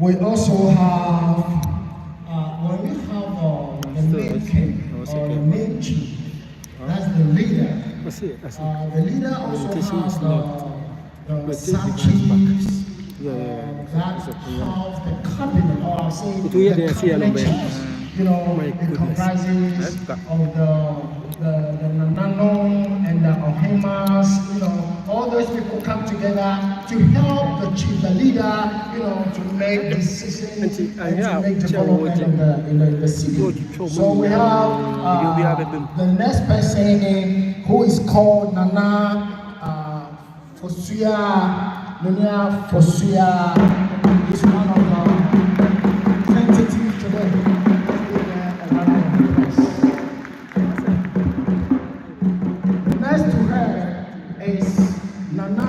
We also have, when we have the main king or the main chief, that's the leader. The leader also has the sub-chiefs that have the cabinet, or I'll say the cabinet chiefs. You know, it comprises of the Nanano and the Ohemas, you know, all those people come together to help the chief, the leader, you know, to make decisions and to make development in the city. So we have the next person who is called Nana Fosuya. Nana Fosuya is one of the entities today. Next to her is Nana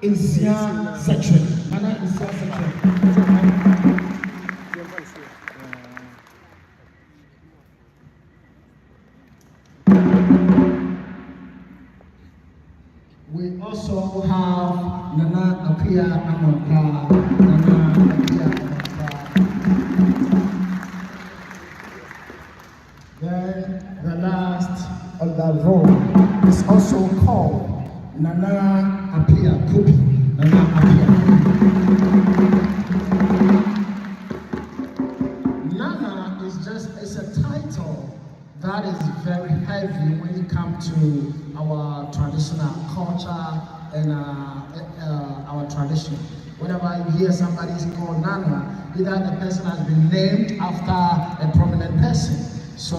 Insia Section. Nana Insia Section. We also have Nana Apia Amonka. Nana Apia Amonka. Then the last on the row is also called Nana Apia Kupi. Nana Apia Kupi. Nana is it's a title that is very heavy when it comes to our traditional culture and our tradition. Whenever you hear somebody is called Nana, either the person has been named after a prominent person. So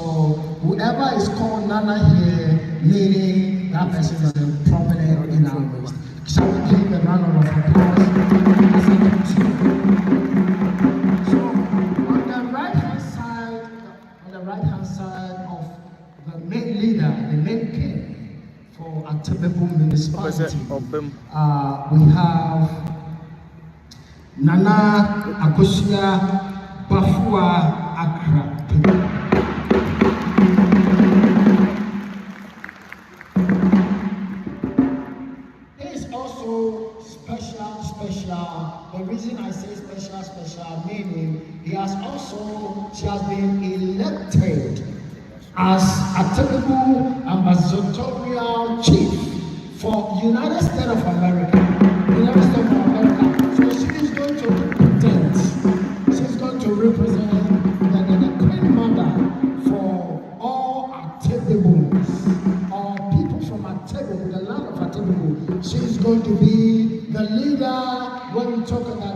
whoever is called Nana here, meaning that person is prominent in our midst. Shall we give a round of applause as I continue? So on the right hand side of the main leader, the main king for Atebebu municipality, we have Nana Akosia Bafua Accra. Special. The reason I say special meaning she has been elected as Atebebu Ambassadorial Chief for United States of America. So she is going to represent. She's going to represent the Queen Mother for all Atebebus, all people from Atebebu, the land of Atebebu. She's going to be the leader when we talk about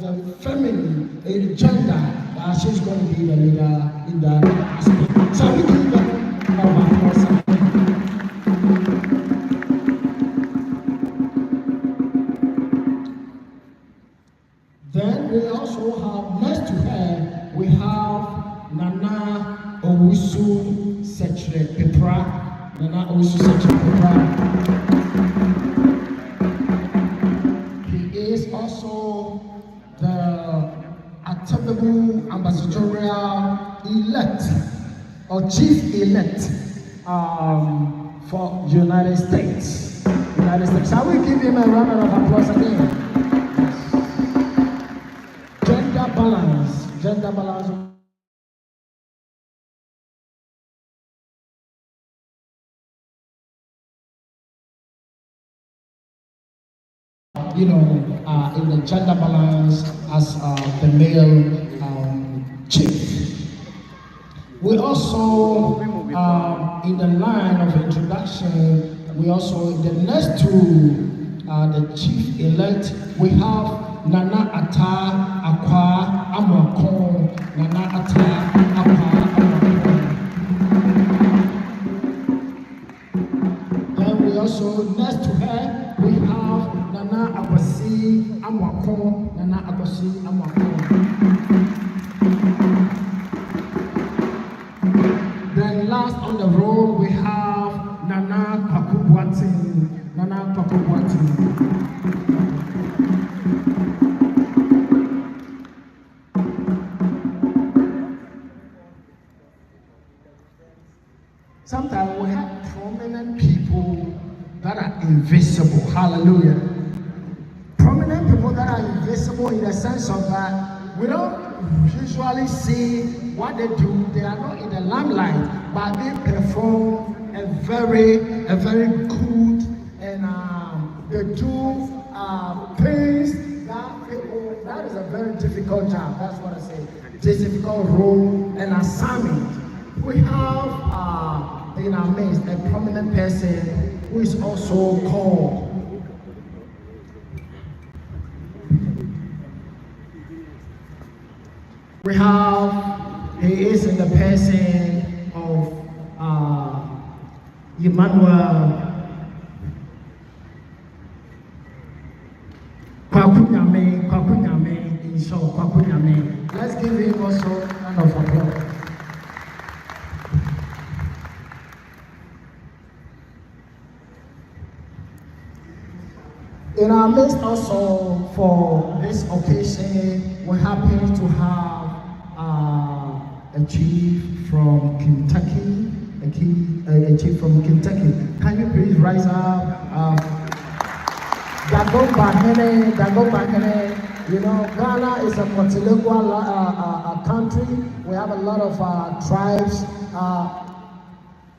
the feminine gender. She's going to be the leader in that aspect. So we give them our applause. Then we also have, next to her, we have Nana Owusu Setre Pepra. Nana Owusu Setre Pepra. He is also the Atebebu Ambassadorial elect or chief elect for United States. Shall we give him a round of applause again? Gender balance. You know, in the gender balance as the male chief. We also, in the line of introduction, we also, in the next to the chief elect, we have Nana Ata Akwa Amakon. Nana Ata Akwa Amakon. Then we also, next to her, we have Nana Akwasi Amakon. Nana Akwasi Amakon. Then last on the row, we have Nana Kwakubuatin. Nana Kwakubuatin. Sometimes we have prominent people that are invisible. Hallelujah. Prominent people that are invisible in the sense of that we don't usually see what they do. They are not in the limelight, but they perform a very good, and they do things that people, that is a very difficult job. That's what I say. Difficult role and assignment. We have in our midst a prominent person who is also called he is in the person of Emmanuel Kwakunyame in short, Kwakunyame. Let's give him also a round of applause. In our midst also for this occasion, we happen to have a chief from Kentucky, a chief from Kentucky. Can you please rise up? Dagomba Hene. You know, Ghana is a multilingual country. We have a lot of tribes.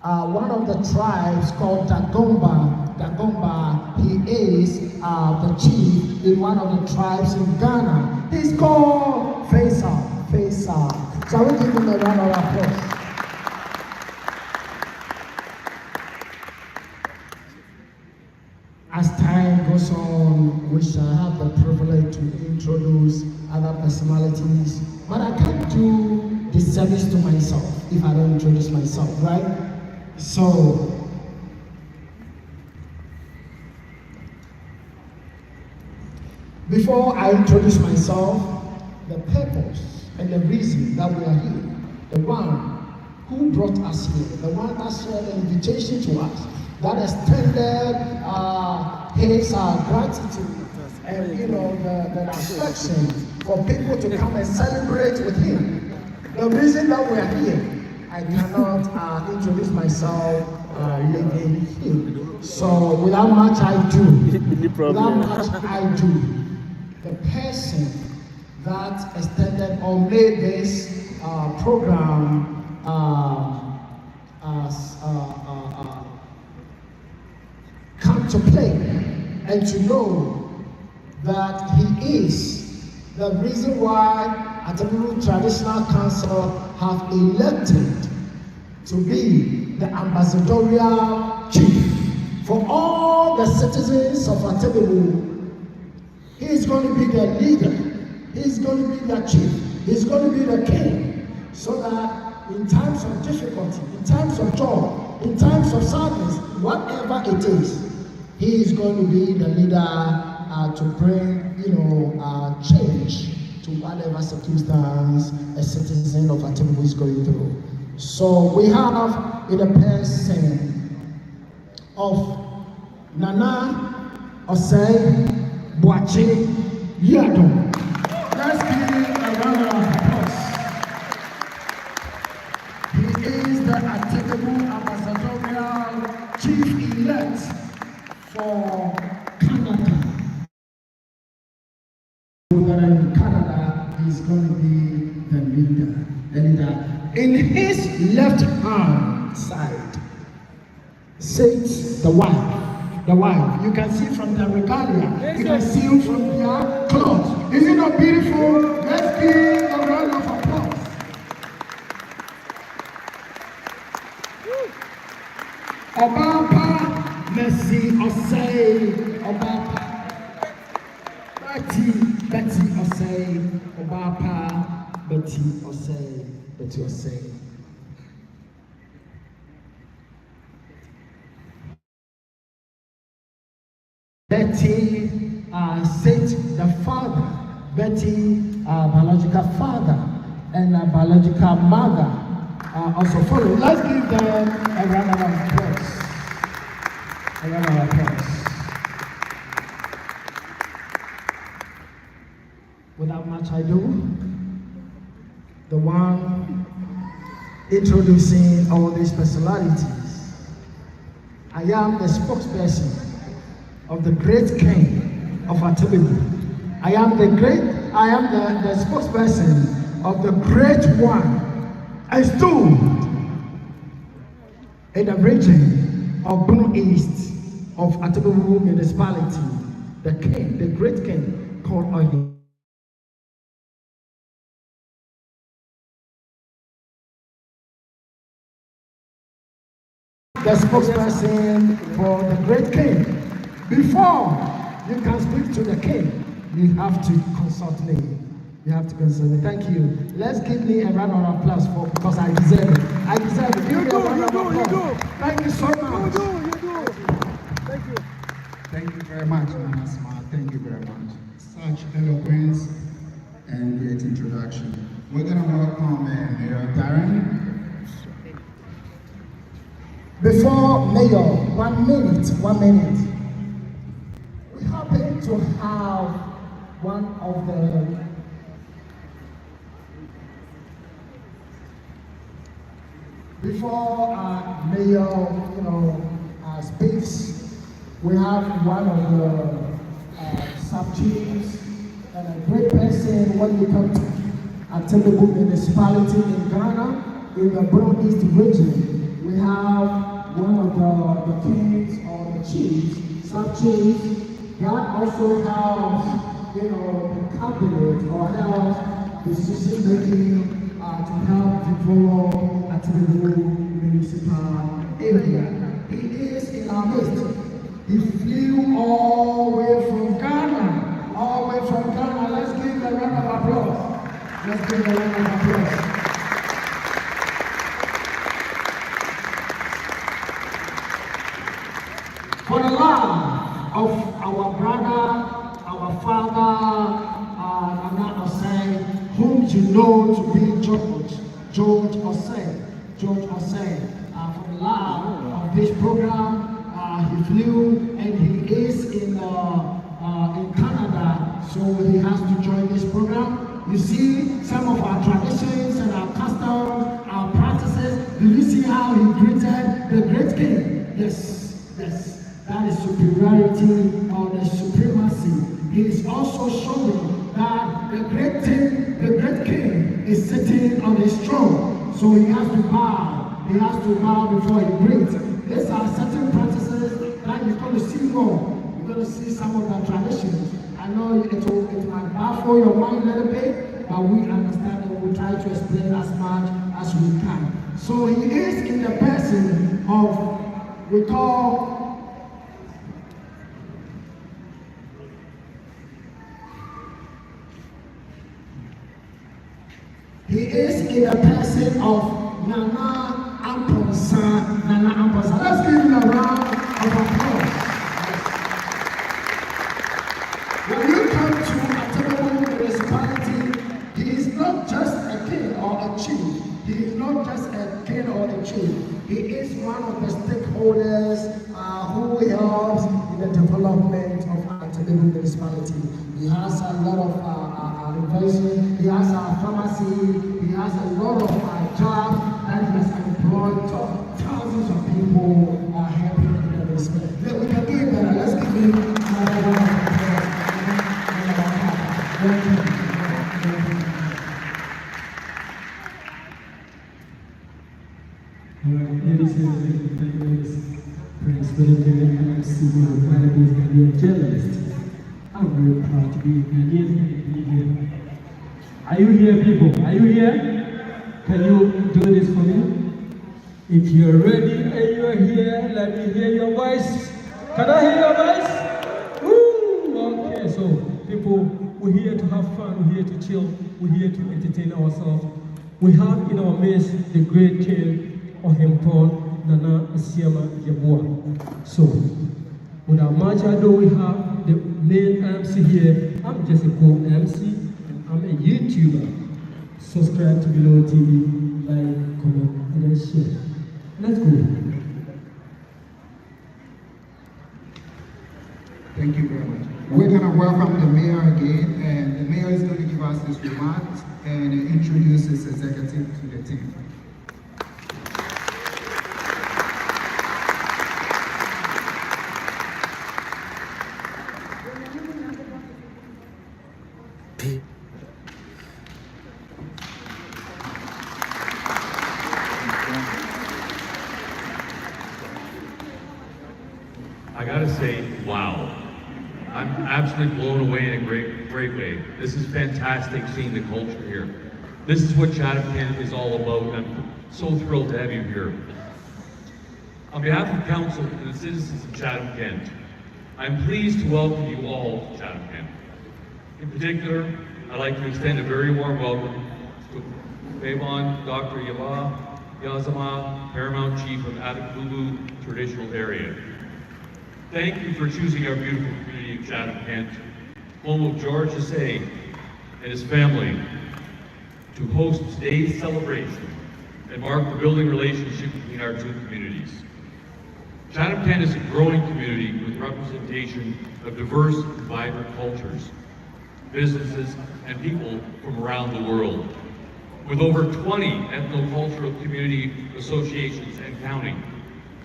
One of the tribes called Dagomba, he is the chief in one of the tribes in Ghana. He's called Faisal. Shall we give him a round of applause? As time goes on, we shall have the privilege to introduce other personalities, but I can't do disservice to myself if I don't introduce myself, right? So, before I introduce myself, the purpose and the reason that we are here, the one who brought us here, the one that shared the invitation to us, that extended his gratitude and the affection for people to come and celebrate with him. The reason that we are here, I cannot introduce myself leaving here. So without much ado, the person that extended or made this program come to play and to know that he is the reason why Atabiru Traditional Council have elected to be the ambassadorial chief for all the citizens of Atabiru. He is going to be the leader. He is going to be the chief. He is going to be the king, so that in times of difficulty, in times of joy, in times of sadness, whatever it is, he is going to be the leader to bring, change to whatever circumstance a citizen of Atabiru is going through. So we have in the person of Nana Osei Boache Yadon. Let's give him a round of applause. He is the Atabiru Ambassadorial Chief-elect for Canada. In Canada, he's going to be the leader. In his left hand side sits the wife. You can see from the regalia. You can see from their clothes. Is it not beautiful? Let's give a round of applause. Obapa Mercy Osei Obapa Betty Osei Obapa Betty Osei. Betty said the father, Betty biological father and biological mother also follow. Let's give them a round of applause. Without much ado, the one introducing all these personalities. I am the spokesperson of the great king of Atabiru. I am the spokesperson of the great one. I stood in the region of Bono East of Atabubu municipality, the king, the great king called Ohi. The spokesperson for the great king. Before you can speak to the king, you have to consult me. You have to consult me. Thank you. Let's give me a round of applause for because I deserve it. I deserve it. You do. Thank you so much. You do. Thank you. Thank you very much, Nana Smart. Thank you very much. Such eloquence and great introduction. We're going to welcome Mayor Darren. Before Mayor, 1 minute. We happen to have one of the before Mayor, speaks, we have one of the sub-chiefs and a great person when we come to Atabubu municipality in Ghana, in the Bono East region. We have one of the kings or the chiefs, sub-chiefs, that also has, the cabinet or has decision making to help develop Atabubu municipal area. He is in our midst. He flew all the way from Ghana. Let's give a round of applause. For the love of our brother, our father, Nana Osei, whom you know to be George Osei. For the love of this program, he flew and he is in Canada, so he has to join this program. You see some of our traditions and our customs, our practices. Do you see how he greeted the great king? Yes. That is superiority or the supremacy. He is also showing that the great king is sitting on his throne. So he has to bow. He has to bow before he greets. These are certain practices that you're going to see more. You're going to see some of the traditions. I know it might baffle your mind a little bit, but we understand and we try to explain as much as we can. So he is in the person of, we call, he is in the person of Nana Amponsa. Let's give him a round of applause. When you come to Atabubu municipality, he is not just a king or a chief. He is not just a king or a chief. He is one of the stakeholders who helps in the development of Atabubu municipality. He has a lot of invention. He has a pharmacy. He has a lot of jobs that he has employed thousands of people helping in the municipality. We can do it better. Let's give him another round of applause. Thank you. Ladies and gentlemen, Prince Philip and CEO Ghanaian journalist. I'm very proud to be Ghanaian. Are you here, people? Are you here? Can you do this for me? If you're ready and you're here, let me hear your voice. Can I hear your voice? Woo! Okay, so people, we're here to have fun, we're here to chill, we're here to entertain ourselves. We have in our midst the great king Ohempon Nana Asiama Yabua. So, without much ado, we have the main MC here. I'm just a co-MC, and I'm a YouTuber. Subscribe to MILO TV, like, comment, and then share. Let's go. Thank you very much. We're going to welcome the mayor again, and the mayor is going to give us his remarks and introduce his executive to the team. I gotta say, wow. I'm absolutely blown away in a great way. This is fantastic seeing the culture here. This is what Chatham-Kent is all about. I'm so thrilled to have you here. On behalf of Council and the citizens of Chatham-Kent, I'm pleased to welcome you all to Chatham-Kent. In particular, I'd like to extend a very warm welcome to Bevon Dr. Yazama, Paramount Chief of Atabubu Traditional Area. Thank you for choosing our beautiful community of Chatham-Kent, home of George Assay and his family, to host today's celebration and mark the building relationship between our two communities. Chatham-Kent is a growing community with representation of diverse and vibrant cultures, businesses, and people from around the world. With over 20 ethnocultural community associations and counting,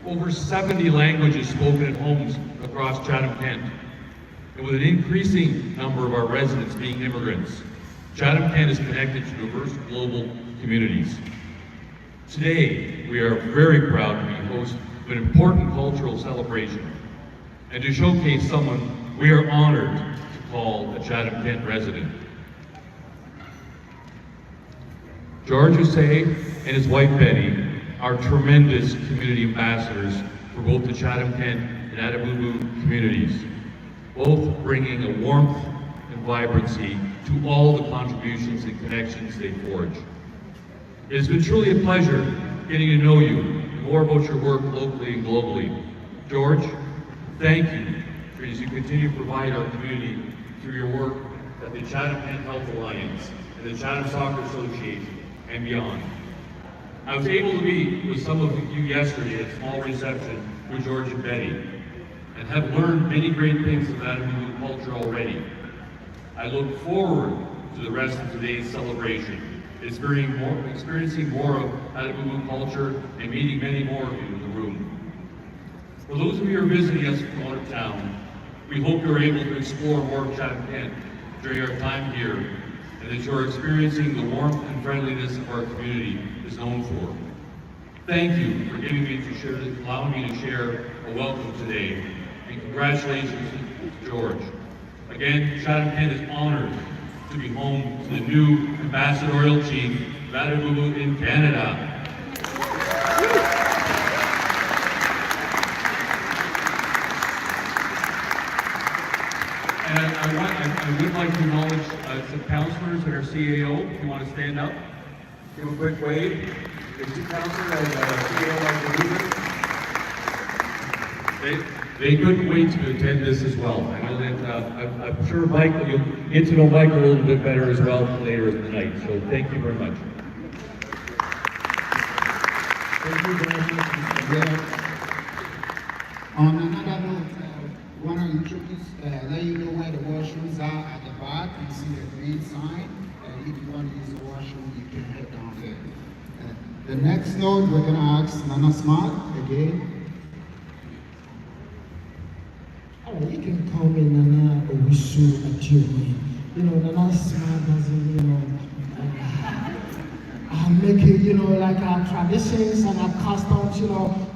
over 70 languages spoken in homes across Chatham-Kent, and with an increasing number of our residents being immigrants, Chatham-Kent is connected to diverse global communities. Today, we are very proud to be host of an important cultural celebration, and to showcase someone we are honored to call a Chatham-Kent resident. George Assay and his wife Betty are tremendous community ambassadors for both the Chatham-Kent and Atabubu communities, both bringing a warmth and vibrancy to all the contributions and connections they forge. It has been truly a pleasure getting to know you and more about your work locally and globally. George, thank you for as you continue to provide our community through your work at the Chatham-Kent Health Alliance and the Chatham Soccer Association and beyond. I was able to be with some of you yesterday at a small reception with George and Betty, and have learned many great things about Atabubu culture already. I look forward to the rest of today's celebration, experiencing more of Atabubu culture and meeting many more of you in the room. For those of you who are visiting us from out of town, we hope you're able to explore more of Chatham-Kent during our time here, and that you're experiencing the warmth and friendliness of our community is known for. Thank you for allowing me to share a welcome today, and congratulations to George. Again, Chatham-Kent is honored to be home to the new Ambassadorial Chief of Atabubu in Canada. And I would like to acknowledge some councillors and our CAO. If you want to stand up, give a quick wave. There's two councillors and CAO like they couldn't wait to attend this as well. I know that I'm sure Michael, you'll get to know Michael a little bit better as well later in the night. So thank you very much. Thank you very much, Mr. Blair. On another note, I want to introduce, let you know where the washrooms are at the back. You see the green sign. If you want to use the washroom, you can head down there. The next note, we're going to ask Nana Smart again. Oh, you can call me Nana Owusu Achiume. You know, Nana Smart doesn't, make it, like our traditions and our customs,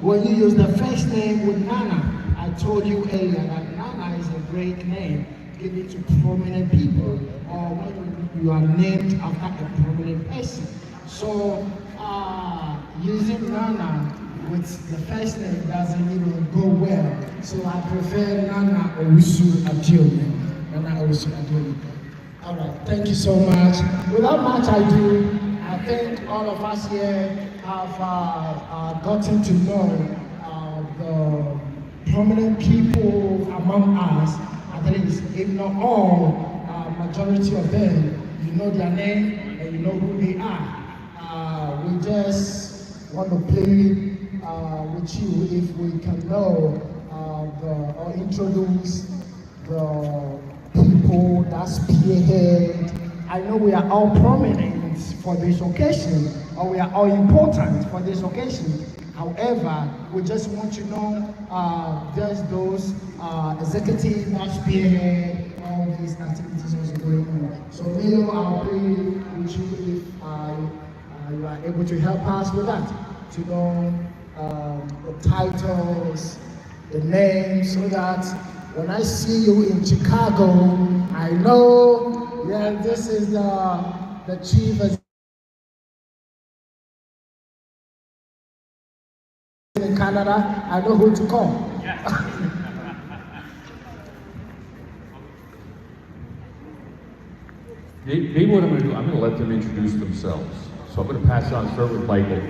when you use the first name with Nana. I told you earlier that Nana is a great name given to prominent people, or when you are named after a prominent person. So, using Nana with the first name doesn't even go well. So I prefer Nana Owusu Achiume. Nana Owusu Achiume. All right, thank you so much. Without much ado, I think all of us here have gotten to know the prominent people among us, at least, if not all, majority of them. You know their name and you know who they are. We just want to play with you if we can know or introduce the people that spearhead. I know we are all prominent for this occasion, or we are all important for this occasion. However, we just want to know there's those executives that spearhead all these activities also going on. So Milo, I'll play with you if you are able to help us with that, to know the titles the name so that when I see you in Chicago, I know, yeah, this is the chief in Canada. I know who to call. Maybe what I'm going to do, I'm going to let them introduce themselves. So I'm going to pass it on, start with Michael.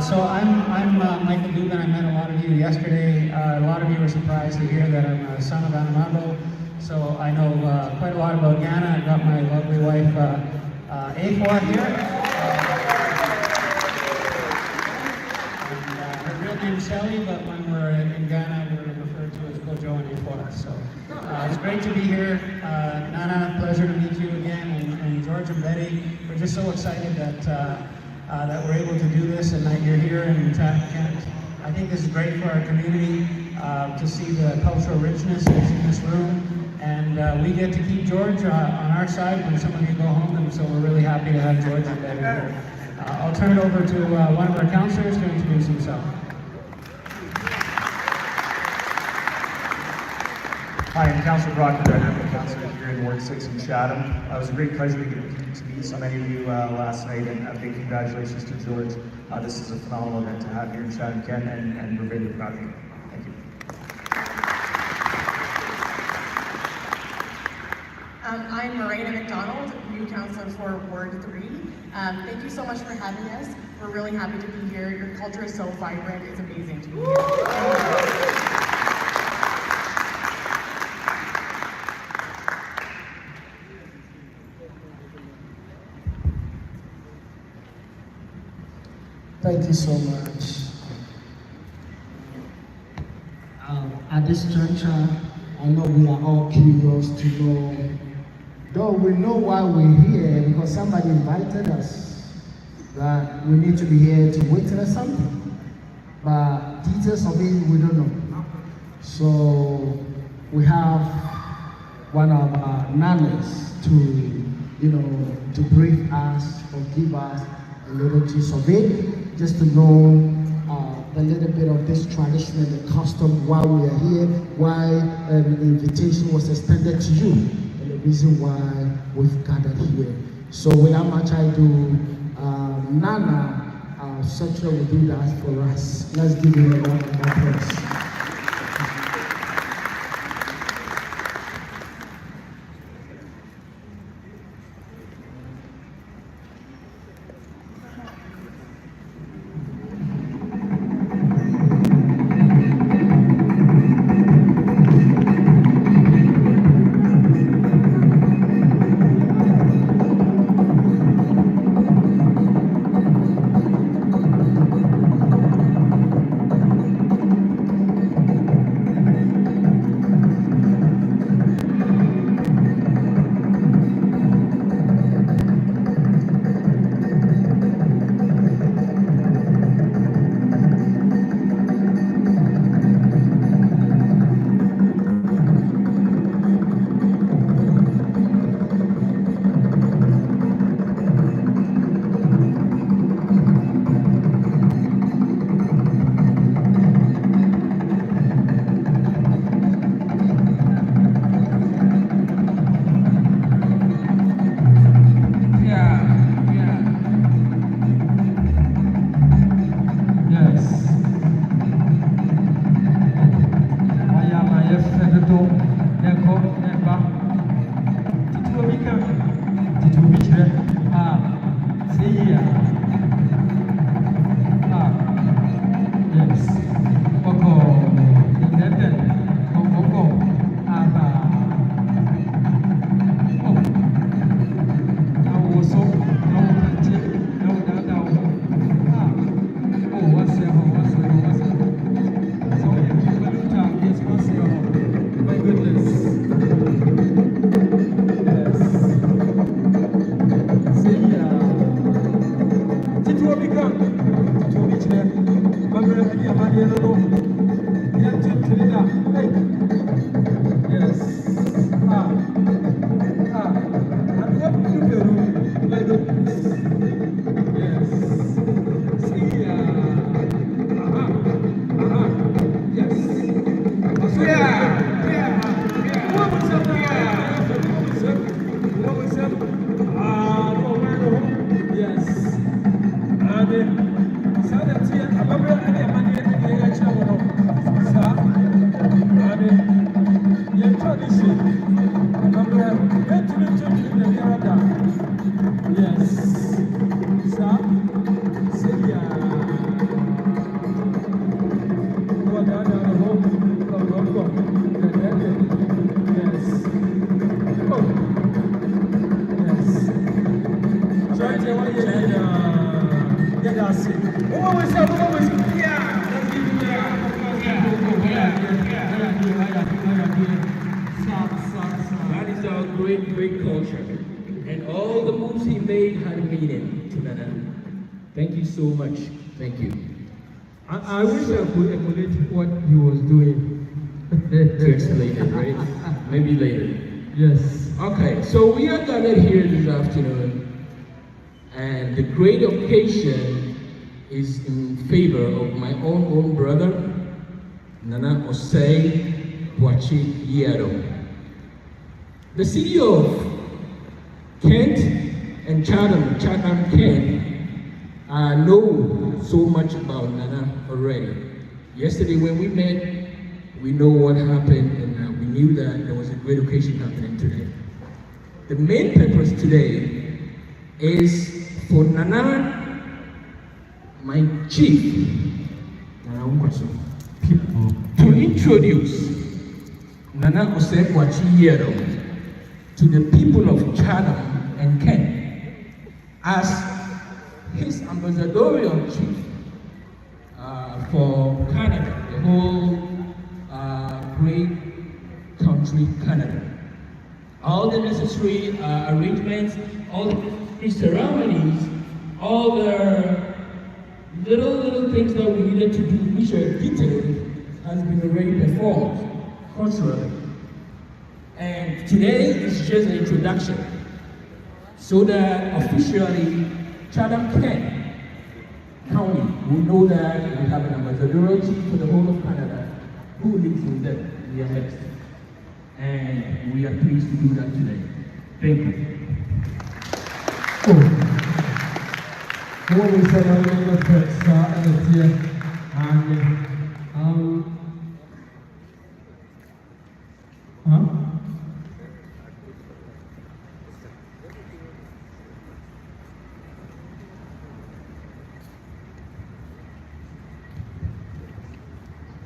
So I'm Michael Dugan. I met a lot of you yesterday. A lot of you were surprised to hear that I'm a son of Anamabo. So I know quite a lot about Ghana. I've got my lovely wife, Afua here. Her real name is Shelly, but when we're in Ghana, we're referred to as Kojo and Afua. So it's great to be here. Nana, pleasure to meet you again. And George and Betty, we're just so excited that that we're able to do this and that you're here in Kent. I think this is great for our community to see the cultural richness that's in this room. And we get to keep George on our side when some of you go home, and so we're really happy to have George and Betty here. I'll turn it over to one of our counselors to introduce himself. Hi, I'm Councillor Brock, the Developmental Councillor here in Ward 6 in Chatham. It was a great pleasure to meet so many of you last night, and a big congratulations to George. This is a phenomenal event to have here in Chatham, Kent, and we're very proud of you. Thank you. I'm Marina McDonald, new councillor for Ward 3. Thank you so much for having us. We're really happy to be here. Your culture is so vibrant. It's amazing to be here. Thank you so much. At this juncture, I know we are all curious to know, though we know why we're here, because somebody invited us, that we need to be here to witness something. But details of it, we don't know. So we have one of our nanas to brief us or give us a little gist of it, just to know a little bit of this tradition and the custom, why we are here, why an invitation was extended to you, and the reason why we've gathered here. So without much ado, Nana, our secretary, will do that for us. Let's give him a round of applause. That is our great culture. And all the moves he made had a meaning to Nana. Thank you so much. Thank you. I wish I could emulate what he was doing. To explain it, right? Maybe later. Yes. Okay, so we are gathered here this afternoon, and the great occasion is in favor of my own brother, Nana Osei Boachi Yero. The city of Kent and Chatham Kent know so much about Nana already. Yesterday when we met, we know what happened, and we knew that there was a great occasion happening today. The main purpose today is for Nana, my chief, Nana Umwaso, to introduce Nana Osei Boachi Yero to the people of Chatham and Kent as his ambassadorial chief for Canada, the whole great country Canada. All the necessary arrangements, all the ceremonies, all the little things that we needed to do, which are detailed, has been already performed culturally. And today is just an introduction, so that officially Chatham Kent County will know that we have an ambassadorial chief for the whole of Canada who lives in them in their midst. And we are pleased to do that today. Thank you. What we said earlier, the text here, and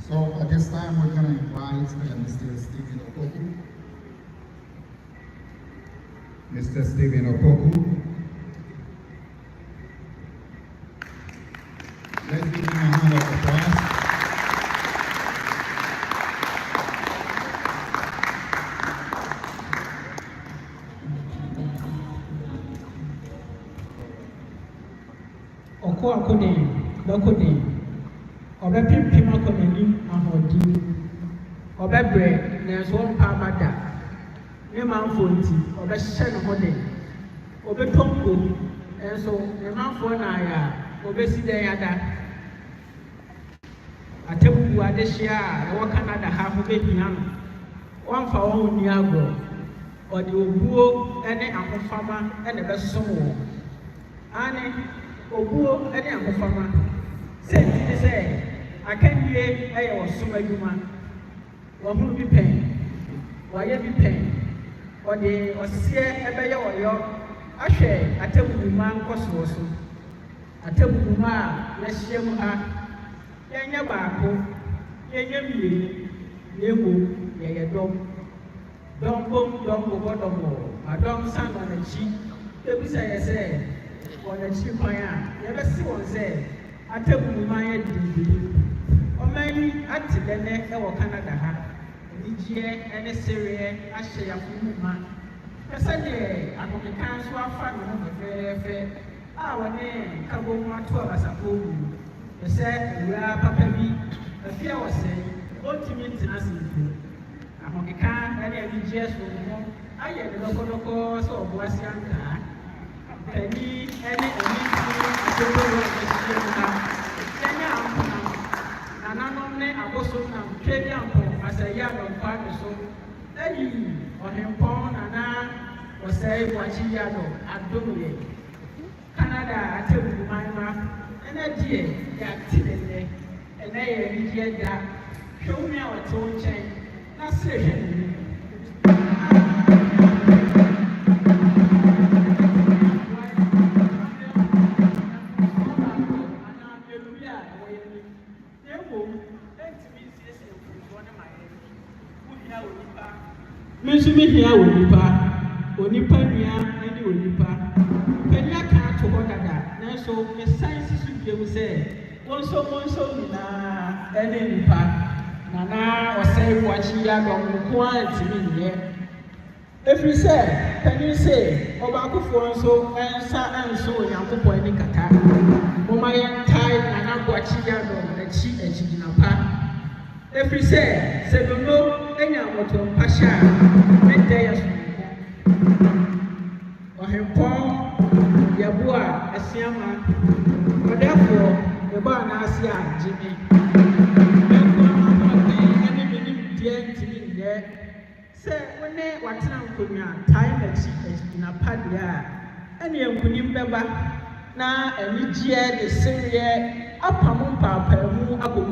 So at this time, we're going to invite Mr. Stephen Opoku. Mr. Stephen Opoku. Let's give him a hand of applause. Okoakode, Obepimpim Akonanim Ahodi, Obebre, there's one Pamada, Neman Fonti, Obeshan Hode, Obetonko, and so Neman Fonaya, Obesidayada, Atebu Adeshia, or Canada half of Babyam, one for all Niago, or the Obuo, any Amofama, and the best song. Annie, Obuo, any Amofama. Say, I can't hear I was so many women. One who be paying, why you be paying, or the Osia Ebay or your Ashe, I tell you, man, Cosmoso. I tell you, ma, let's share her. Yanya Bako, Yanya me, Yemu, Yaya dog, don't boom, don't go bottom more. My dog sang on the cheek. There say, I say, on the cheap I am. Never see one say. I tell you, my head or maybe at the neck or Canada, DJ and a Syria, I say a woman. I said, I'm going to cancel our family of the fair. Our name, Cabo Matua as a fool. The said, we are Papa B. A fear was saying, ultimate tenacity. I'm going to can't any DJs for more. I had the local so Wasianka. Penny, any Nanone Abosonam, Kediampo, as a yard of partner so. Eddie, or him pon and was say Wachiado, at Domine. Canada, I tell you, my map, and a dear, that today, and they are that. Show me our tone chain, that's it. Mesumi here Onipa, Onipa Nia, and Onipa. Penya can't hold Canada. Now, so the science should be able to say, one so, na any impact. Nana or say, watching young on quantity. If you say, can you say, Obako for so, and so, young people in Kata? Omayan time, Nana watching young on the cheek and she in a pack. If you say, no, any of what Pasha, make days or him Paul, Yabua, a Siama, but therefore, the bar Nasia, Jimmy. Any minute, dear to me there. Say, when they watch now, time that she is in a padia, and you couldn't remember now, and each year the Syria, up among Papa, Abu.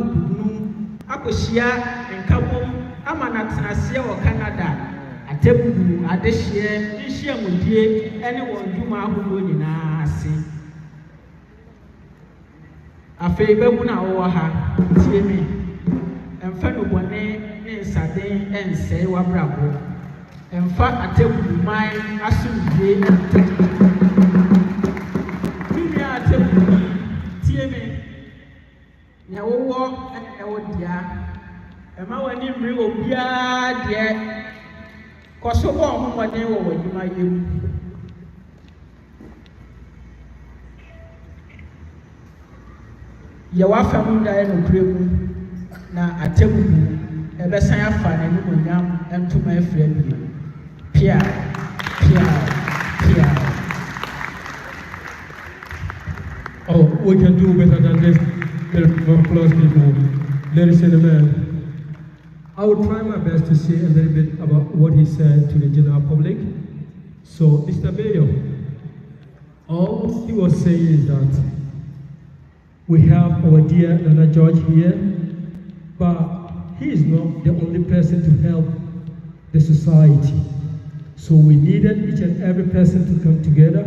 Akoshia and Kabum, Amanatanasia or Canada, a table, a dish here, this year would be anyone do my who would in our sea. A favor when I owe her, Timmy, and Fenno one in Saturday and say what bravo. And fact, a table mine, as soon as they are table, Timmy. Now, walk and old dear, and my one in real beard, dear. Cause so long, my name over you, my you. Your family died of cream. Now, I tell you, a lesson I find a new young and to my friend Pierre. Oh, we can do better than this. Applause, people. Ladies and gentlemen, I will try my best to say a little bit about what he said to the general public. So, Mr. Mayor, all he was saying is that we have our dear Nana George here, but he is not the only person to help the society. So we needed each and every person to come together,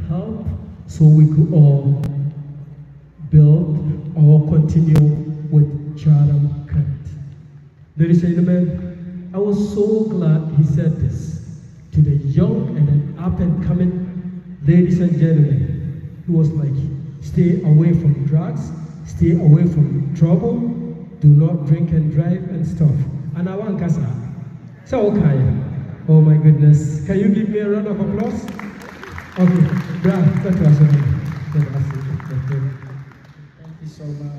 help, so we could all build or continue with Chatham Current. Ladies and gentlemen, I was so glad he said this to the young and then up and coming ladies and gentlemen. He was like, stay away from drugs, stay away from trouble, do not drink and drive and stuff. And I want Kasa. So okay. Oh my goodness. Can you give me a round of applause? Okay. That was it. Thank you so much.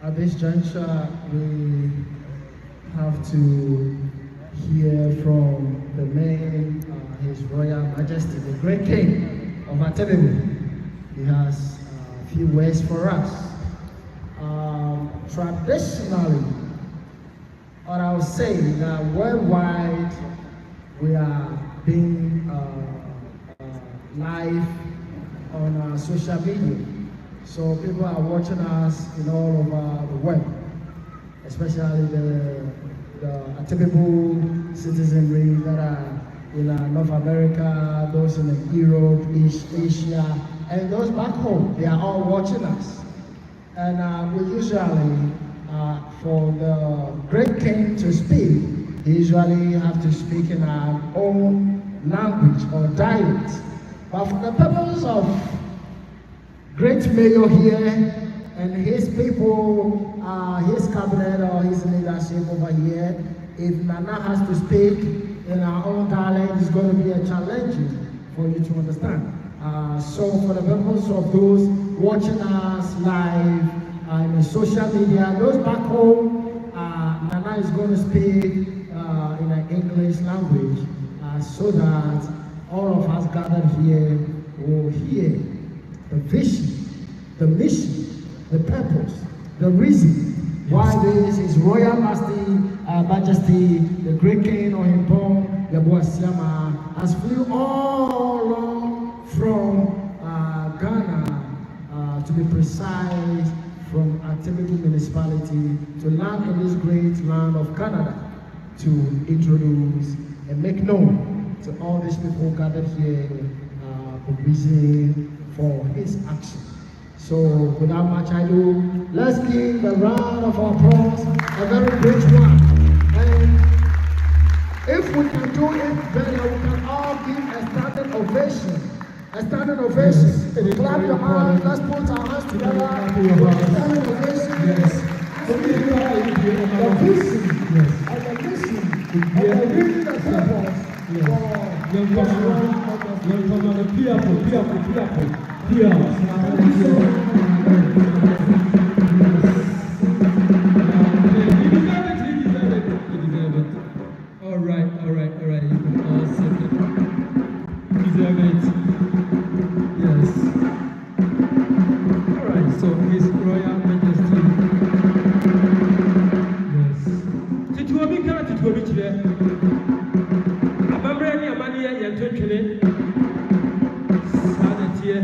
At this juncture, we have to hear from the man, His Royal Majesty, the Great King of Atebebo. He has a few words for us. Traditionally, or I would say that worldwide, we are being live on social media. So people are watching us in all over the world, especially the Atebebo citizenry that are in North America, those in Europe, Asia, and those back home. They are all watching us. And we usually, for the Great King to speak, he usually have to speak in our own language or dialect. But for the purpose of Great Mayor here and his people, his cabinet or his leadership over here, if Nana has to speak in our own dialect, it's going to be a challenge for you to understand. So for the purpose of those watching us live in social media, those back home, Nana is going to speak in an English language so that all of us gathered here will hear the vision, the mission, the purpose, the reason why this is Royal Majesty, the Great King of Impong, Yabuasiama, has flew all along from Ghana, to be precise, from Atebebo municipality to land in this great land of Canada to introduce and make known to all these people gathered here the reason for his action. So without much ado, let's give a round of applause, a very great one. And if we can do it better, we can all give a standing ovation A standing ovation. Clap your hands. Let's put our hands together. Standing ovation. Yes. The vision and the mission and the reading the purpose. All right. You can all sit it. Deserve it. Yes. All right. So His Royal Majesty. Yes. Tituobi kana tituobi chile. Abamre ni amani ya yantwetwene. Sada tie.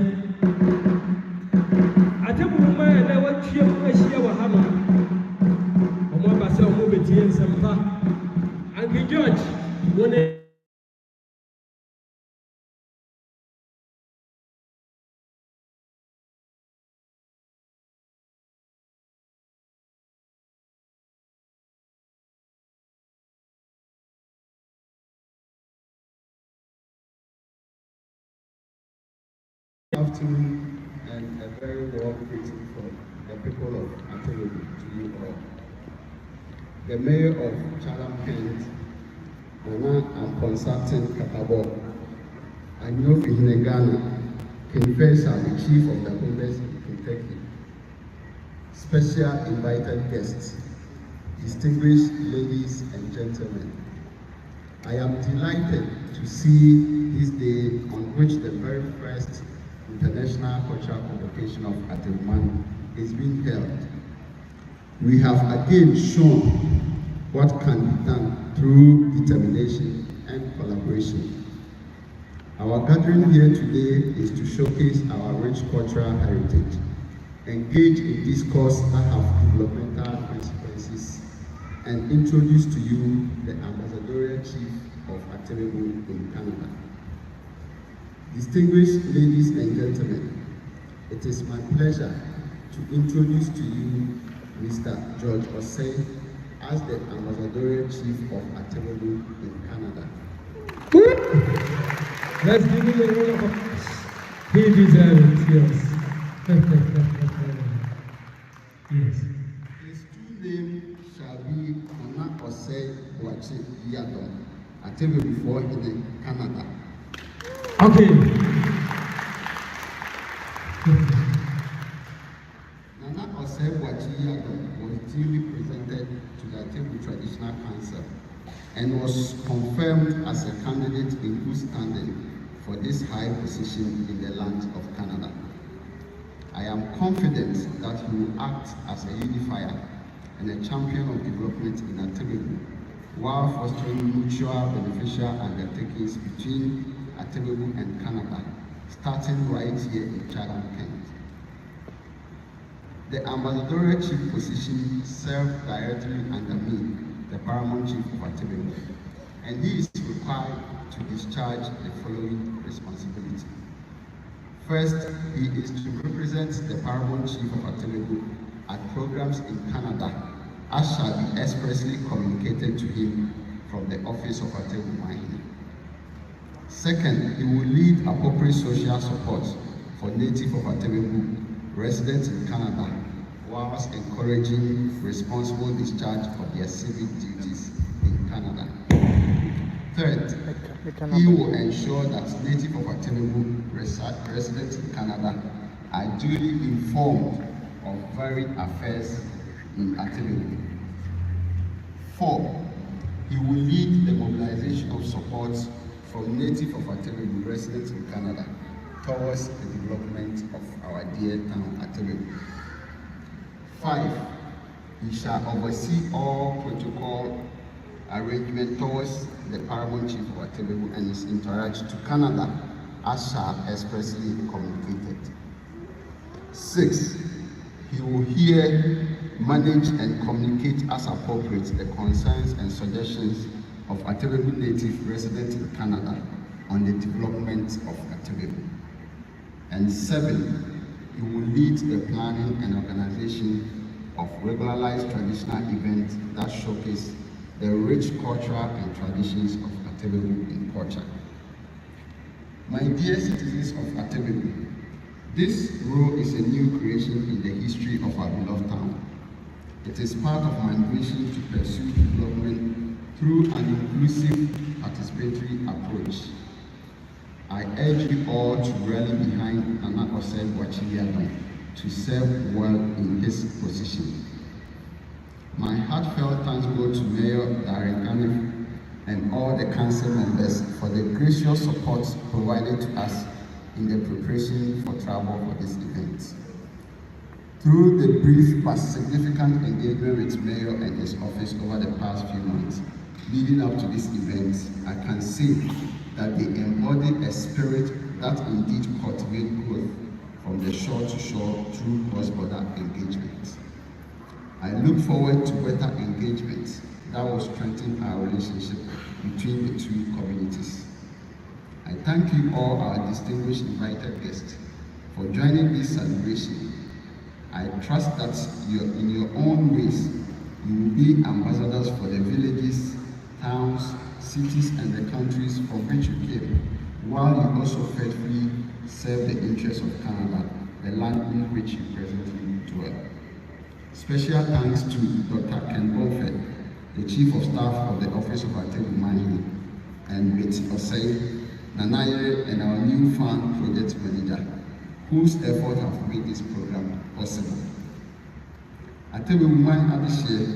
Atebu mama ya na watwie mu ahia wa hama. Omo abasa omo betie nsempa. Uncle George, one afternoon and a very warm greeting from the people of Atelogu to you all. The Mayor of Chatham-Kent, Nana Amponsaten Katabo, Anyofi Hinegana, confers the Chief of the Congress in Kentucky, special invited guests, distinguished ladies and gentlemen. I am delighted to see this day on which the very first International Cultural Convocation of Atebuman is being held. We have again shown what can be done through determination and collaboration. Our gathering here today is to showcase our rich cultural heritage, engage in discourse that have developmental consequences, and introduce to you the Ambassadorial Chief of Atebuman in Canada. Distinguished ladies and gentlemen, it is my pleasure to introduce to you Mr. George Osei as the Ambassadorial Chief of Atebuman in Canada. let's give him a roll of applause. He deserves it, yes. Yes. His true name shall be Nana Osei Boachi Yadom, Atebuman before in Canada. Okay. Nana Osei Boachi Yadom was duly presented to the Atebuman Traditional Council and was confirmed as a candidate in good standing for this high position in the land of Canada. I am confident that he will act as a unifier and a champion of development in Atebuman while fostering mutual beneficial undertakings between Atebuman and Canada, starting right here in Chatham-Kent. The ambassadorial chief position served directly under me, the paramount chief of Atebuman, and he is required to discharge the following responsibility. First, he is to represent the paramount chief of Atebuman at programs in Canada, as shall be expressly communicated to him from the office of Atebuman. Second, he will lead appropriate social support for native of Atebuman residents in Canada, whilst encouraging responsible discharge of their civic duties in Canada. Third, he will ensure that native of Atebuman residents in Canada are duly informed of varied affairs in Atebuman. Four, he will lead the mobilization of support from native of Atebuman residents in Canada towards the development of our dear town Atebuman. 5, he shall oversee all protocol arrangement towards the paramount chief of Atebuman and his interaction to Canada, as shall expressly communicated. 6, he will hear, manage and communicate as appropriate the concerns and suggestions of Atebuman native residents in Canada on the development of Atebuman. And 7, he will lead the planning and organization of regularized traditional events that showcase the rich cultural and traditions of Atebuman in culture. My dear citizens of Atebebu, this role is a new creation in the history of our beloved town. It is part of my mission to pursue development through an inclusive, participatory approach. I urge you all to rally behind Nana Osei Boachie to serve well in his position. My heartfelt thanks go to Mayor Darren Kane and all the council members for the gracious support provided to us in the preparation for travel for this event. Through the brief but significant engagement with Mayor and his office over the past few months leading up to this event, I can say that they embody a spirit that indeed cultivates growth from the shore to shore through cross-border engagement. I look forward to better engagement that will strengthen our relationship between the two communities. I thank you all, our distinguished invited guests, for joining this celebration. I trust that in your own ways, you will be ambassadors for the villages, towns, cities, and the countries from which you came, while you also faithfully serve the interests of Canada, the land in which you presently dwell. Special thanks to Dr. Ken Bonford, the Chief of Staff of the Office of Atebebu Management, and with Osei Nanaye and our new fan project manager, whose efforts have made this program possible. Atebebu Man this year,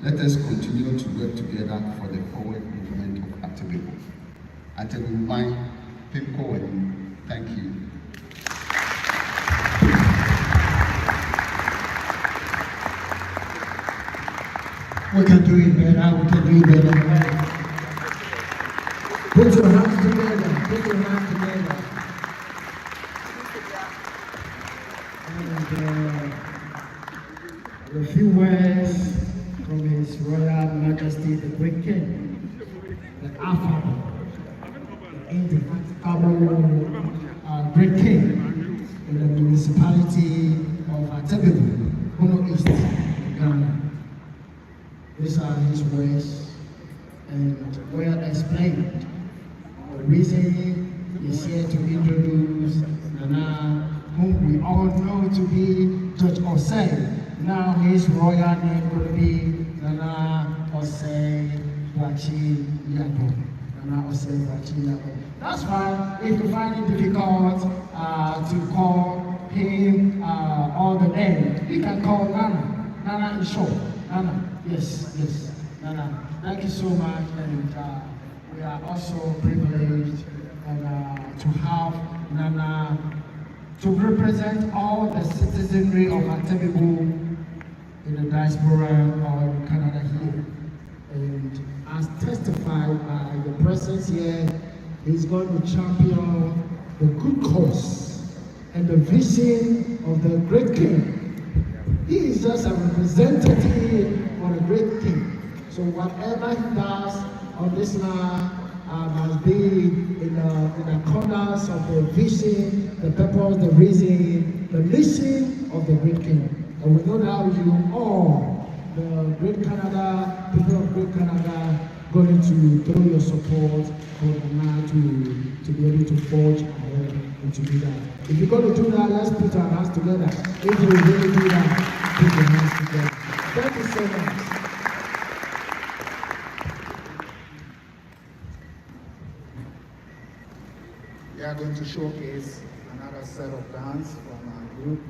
let us continue to work together for the forward movement of Atebebu. Atebebu Man, thank you. We can do it better, we can do it better. Put your hands together, put your hands together. And a few words from His Royal Majesty the Great King, the Alpha, the indefatigable Great King in the municipality of Atebebu, Bono East, Ghana. These are his words, and well explained. The reason he's here to introduce Nana, whom we all know to be Judge Osei. Now his royal name will be Nana Osei Boachie Yabo. Nana Osei Boachie Yabo. That's why if you find it difficult to call him all the name, you can call Nana. Nana is short. Nana. Yes, Nana. Thank you so much, and we are also privileged to have Nana to represent all the citizenry of Atebebu in the diaspora or in Canada here. And as testified by the presence here, he's going to champion the good cause and the vision of the great king. He is just a representative for the great king. So whatever he does on this land must be in the corners of the vision, the purpose, the reason, the mission of the great king. And we know that you all, the great Canada, people of great Canada, going to throw your support for Nana to be able to forge ahead and to do that. If you're going to do that, let's put our hands together. If you really do that, put your hands together. Thank you so much. We are going to showcase another set of dance from our group.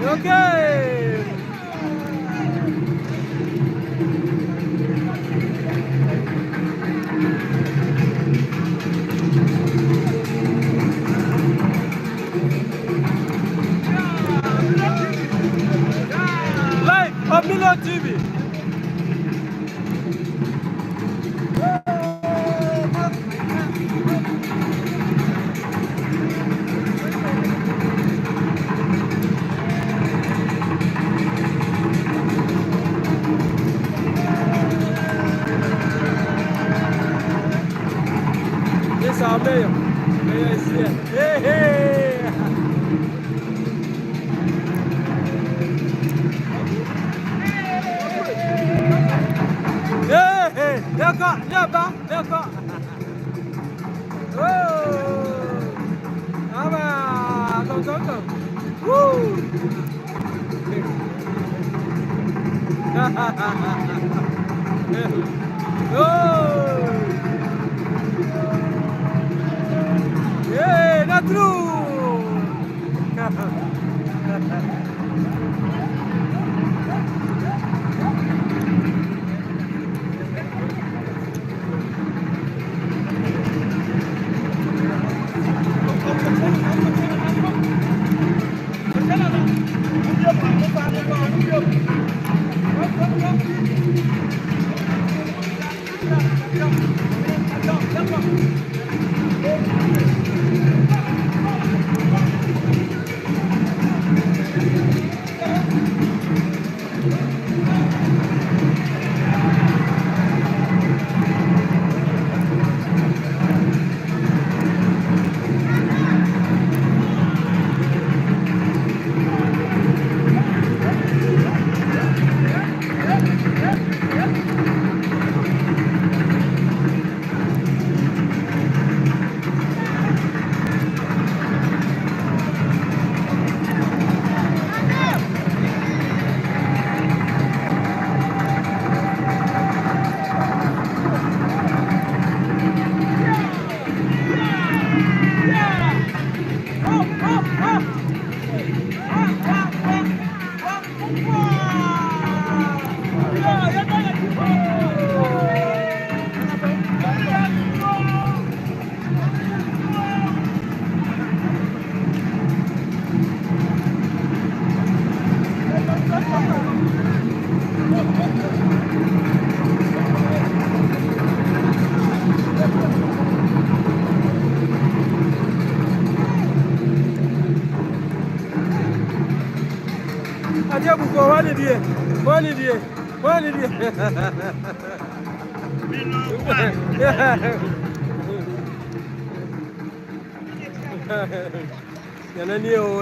Okay. Live on MILO TV. This is our mayor. Mayor is here. Hey, hey. Hey, hey. There go. Oh. Go. Woo. Oh. Yeah, not true.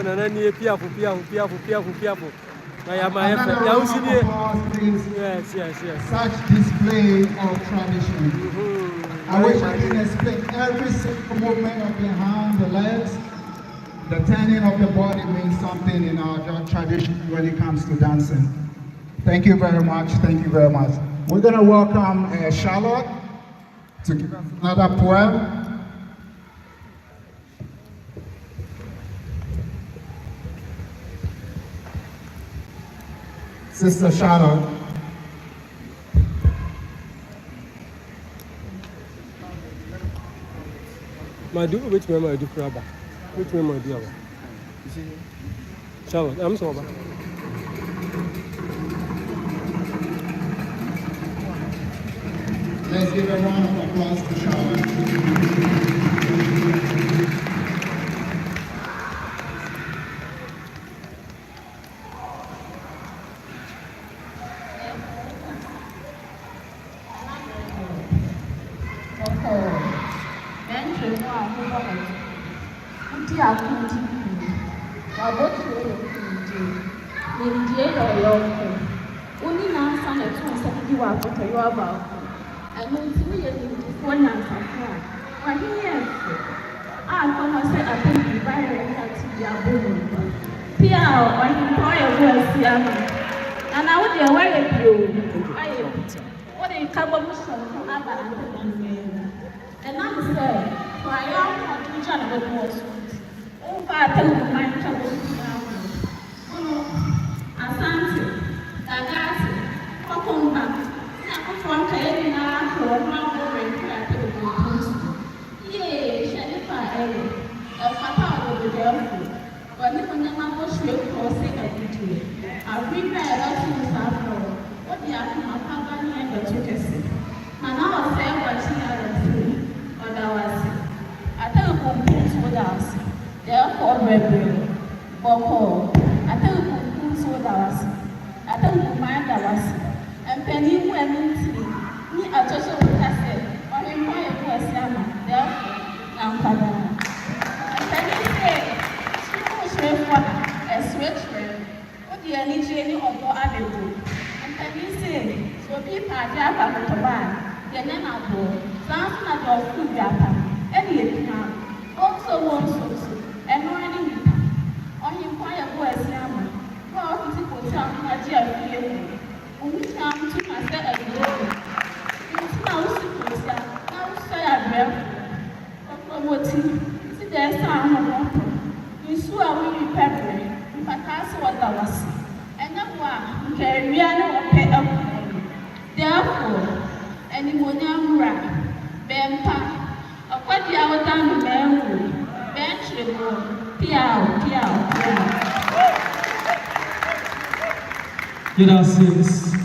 Nanani, piafu. Yes. Such display of tradition. I wish I can explain every single movement of the hand, the legs, the turning of the body means something in our tradition when it comes to dancing. Thank you very much. We're going to welcome Charlotte to give us another poem. Sister Charlotte. Which member I do Kraba? Which member I do? Charlotte, I'm sorry. Let's give a round of applause to Charlotte.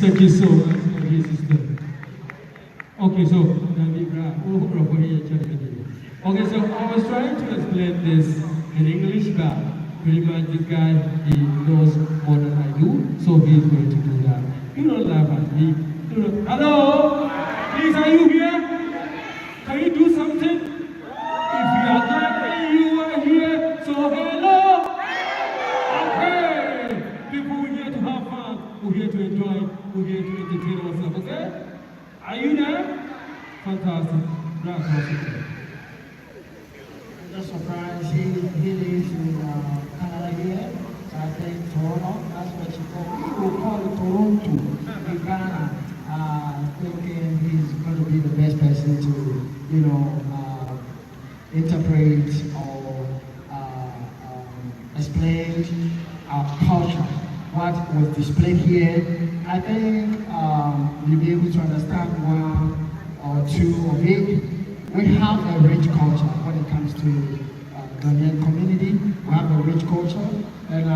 Thank you so much for his sister. Okay, so I was trying to explain this in English, but pretty much this guy, he knows more than I do, so he's going to do that. You don't laugh at me. Hello? Please, are you here? Can you do something? If you are not and you are here, so hello? Okay. People, we're here to have fun. We're here to enjoy. We're here to entertain ourselves, okay? Are you there? Fantastic. Fantastic. Just surprised he lives in Canada here. So I think Toronto, that's what you call it. We will call it Toronto in Ghana. Thinking he's going to be the best person to, interpret or explain our culture, what was displayed here. I think you'll be able to understand one or two of it. We have a rich culture when it comes to Ghanaian community. We have a rich culture, and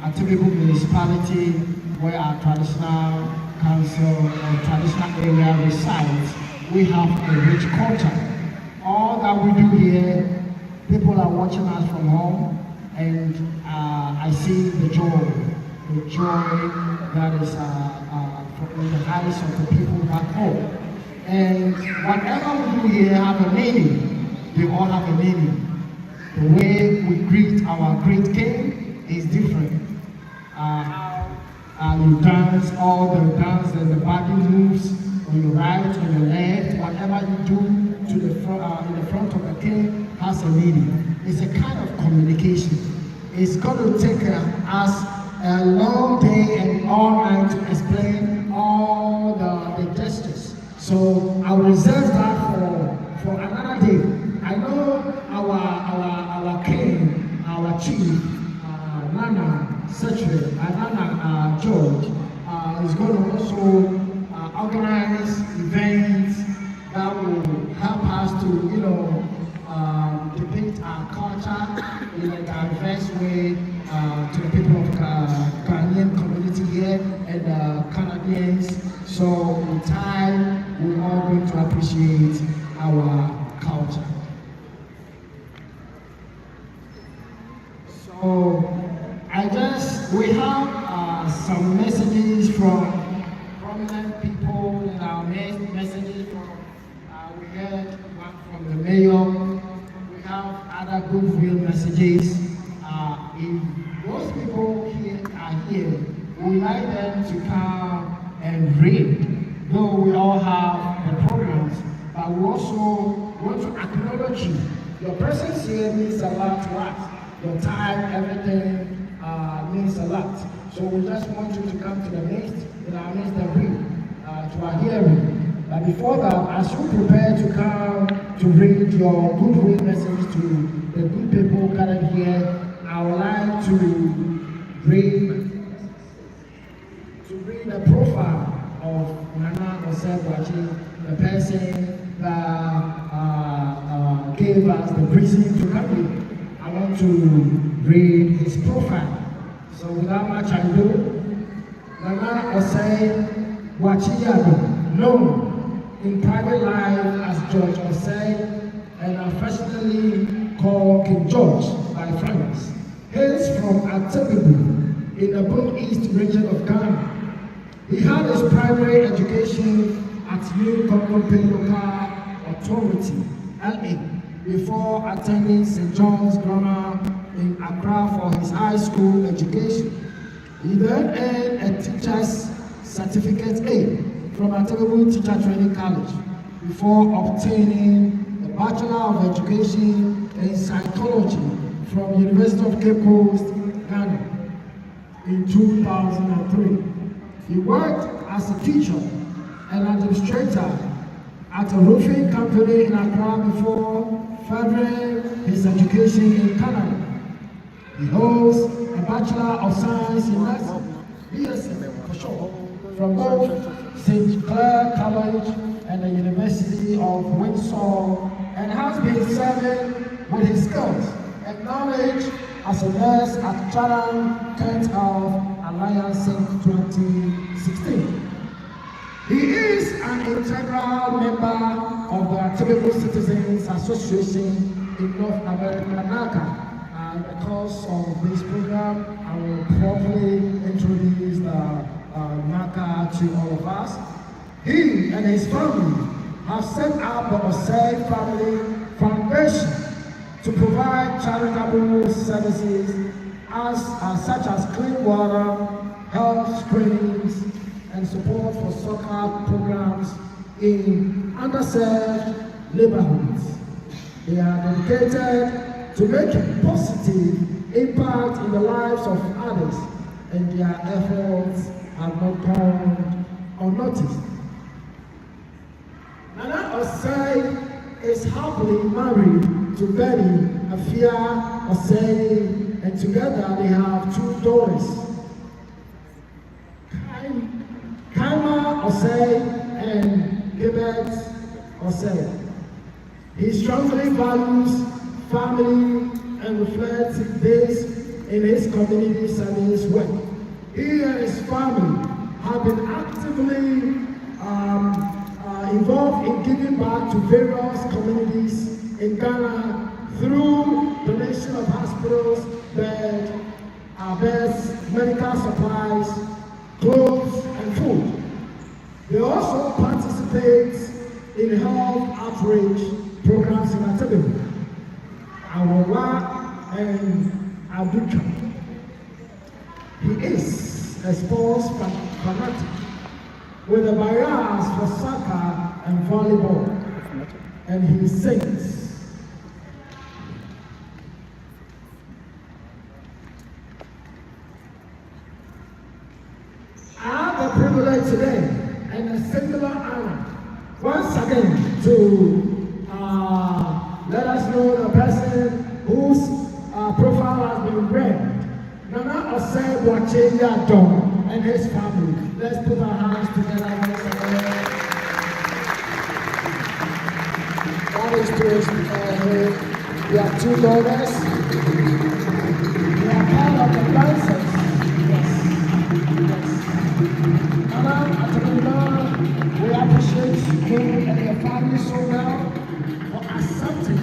at Tibibu municipality, where our traditional council or traditional area resides, we have a rich culture. All that we do here, people are watching us from home, and I see the joy that is in the eyes of the people back home. And whatever we do here have a meaning. They all have a meaning. The way we greet our great king is different. You dance, all the dance and the body moves on your right, on your left, whatever you do to the in the front of the king has a meaning. It's a kind of communication. It's going to take us a long day and all night to explain all the gestures. So I'll reserve that for another day. I know our king, our chief, Nana Secretary, Nana George, is going to also organize events that will help us to, depict our culture in a diverse way to the people of Ghanaian community here and Canadians. So in time, we're all going to appreciate our culture. So we have some messages from prominent people in our messages from, we heard one from the mayor. We have other goodwill messages. If those people here are here, we would like them to come and read. Though we all have the programs, but we also want to acknowledge you. Your presence here means a lot to us. Your time, everything means a lot. So we just want you to come to the midst, in our midst and read, to our hearing. But before that, as you prepare to come to read your goodwill message to the good people gathered here, I would like to read the profile of Nana Osei, the person that gave us the reason to come here. I want to read his profile. So without much ado, Nana Osei Wachiado, known in private life as George Osei and affectionately called King George by friends, hails from Atebebu in the Boone East region of Ghana. He had his primary education at New Congo Local Authority, LA, before attending St. John's Grammar in Accra for his high school education. He then earned a teacher's certificate A from Atebebu Teacher Training College before obtaining a Bachelor of Education in Psychology from University of Cape Coast, Ghana in 2003. He worked as a teacher and administrator at a roofing company in Accra before furthering his education in Canada. He holds a Bachelor of Science in Medicine, BSc for short, from both St. Clair College and the University of Windsor, and has been serving with his skills acknowledged as a nurse at Chatham Kent Health Alliance since 2016. He is an integral member of the Atebebu Citizens Association in North America, NACA. And because of this program, I will properly introduce the NACA to all of us. He and his family have set up the Osei Family Foundation to provide charitable services such as clean water, health screenings, and support for soccer programs in underserved neighborhoods. They are dedicated to making positive impact in the lives of others, and their efforts have not gone unnoticed. Nana Osei is happily married to Betty Afia Osei, and together they have 2 daughters, Kaima Osei and Gilbert Osei. He strongly values family and reflects this in his community service work. He and his family have been actively involved in giving back to various communities in Ghana through donation of hospitals, beds, medical supplies, clothes, and food. They also participate in health outreach programs in Atabebu, Awawa, and Abuja. He is a sports fanatic with a bias for soccer and volleyball, and he sings. I have the privilege today and a singular honor once again to let us know the person whose profile has been read, Nana Osei Boacheya Don and his family. Let's put our hands together once again. That is to we have 2 daughters. They are part of the dancers. We appreciate you and your family so well for accepting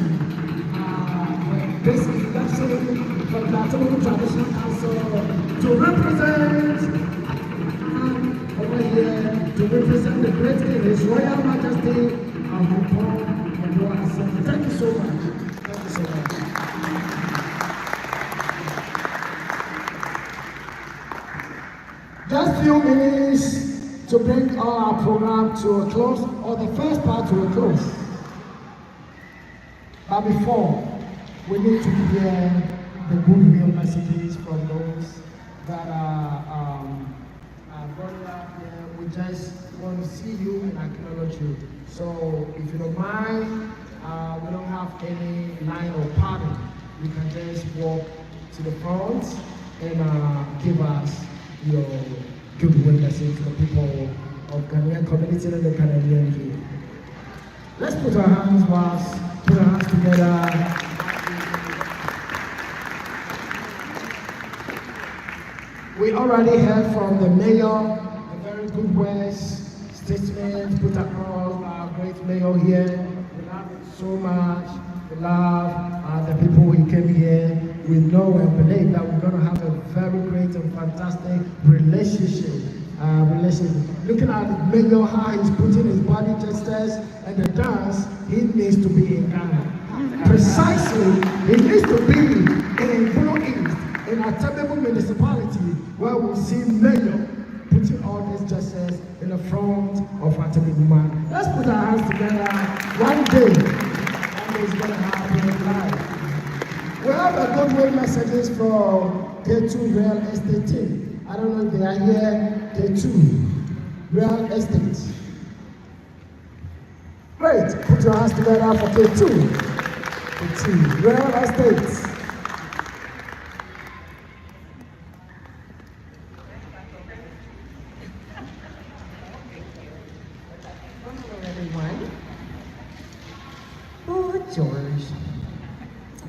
this election for the Developmental Traditional Council to represent over here, to represent the great king, His Royal Majesty Hong Kong and Royal. Thank you so much. Thank you so much. Just few minutes to bring our program to a close, or the first part to a close. But before, we need to hear the goodwill messages from those that are brought up here. We just want to see you and acknowledge you. So if you don't mind, we don't have any line or pattern. You can just walk to the front and give us your goodwill message to the people of Ghanaian community and the Canadian here. Let's put our hands together. We already heard from the mayor, a very good words, statement put across our great mayor here. We love it so much. We love the people who came here. We know and believe that we're going to have a very great and fantastic relationship. Looking at the mayor, how he's putting his body gestures and the dance, he needs to be in Ghana. Precisely, he needs to be in Blue East, in Atabebu municipality, where we see mayor putting all these gestures in the front of Atabebu man. Let's put our hands together. One day it's going to happen live. We have a goodwill messages from K2 Real Estate team. I don't know if they are here. K2 Real Estate. Great. Put your hands together for K2. K2 Real Estate. George.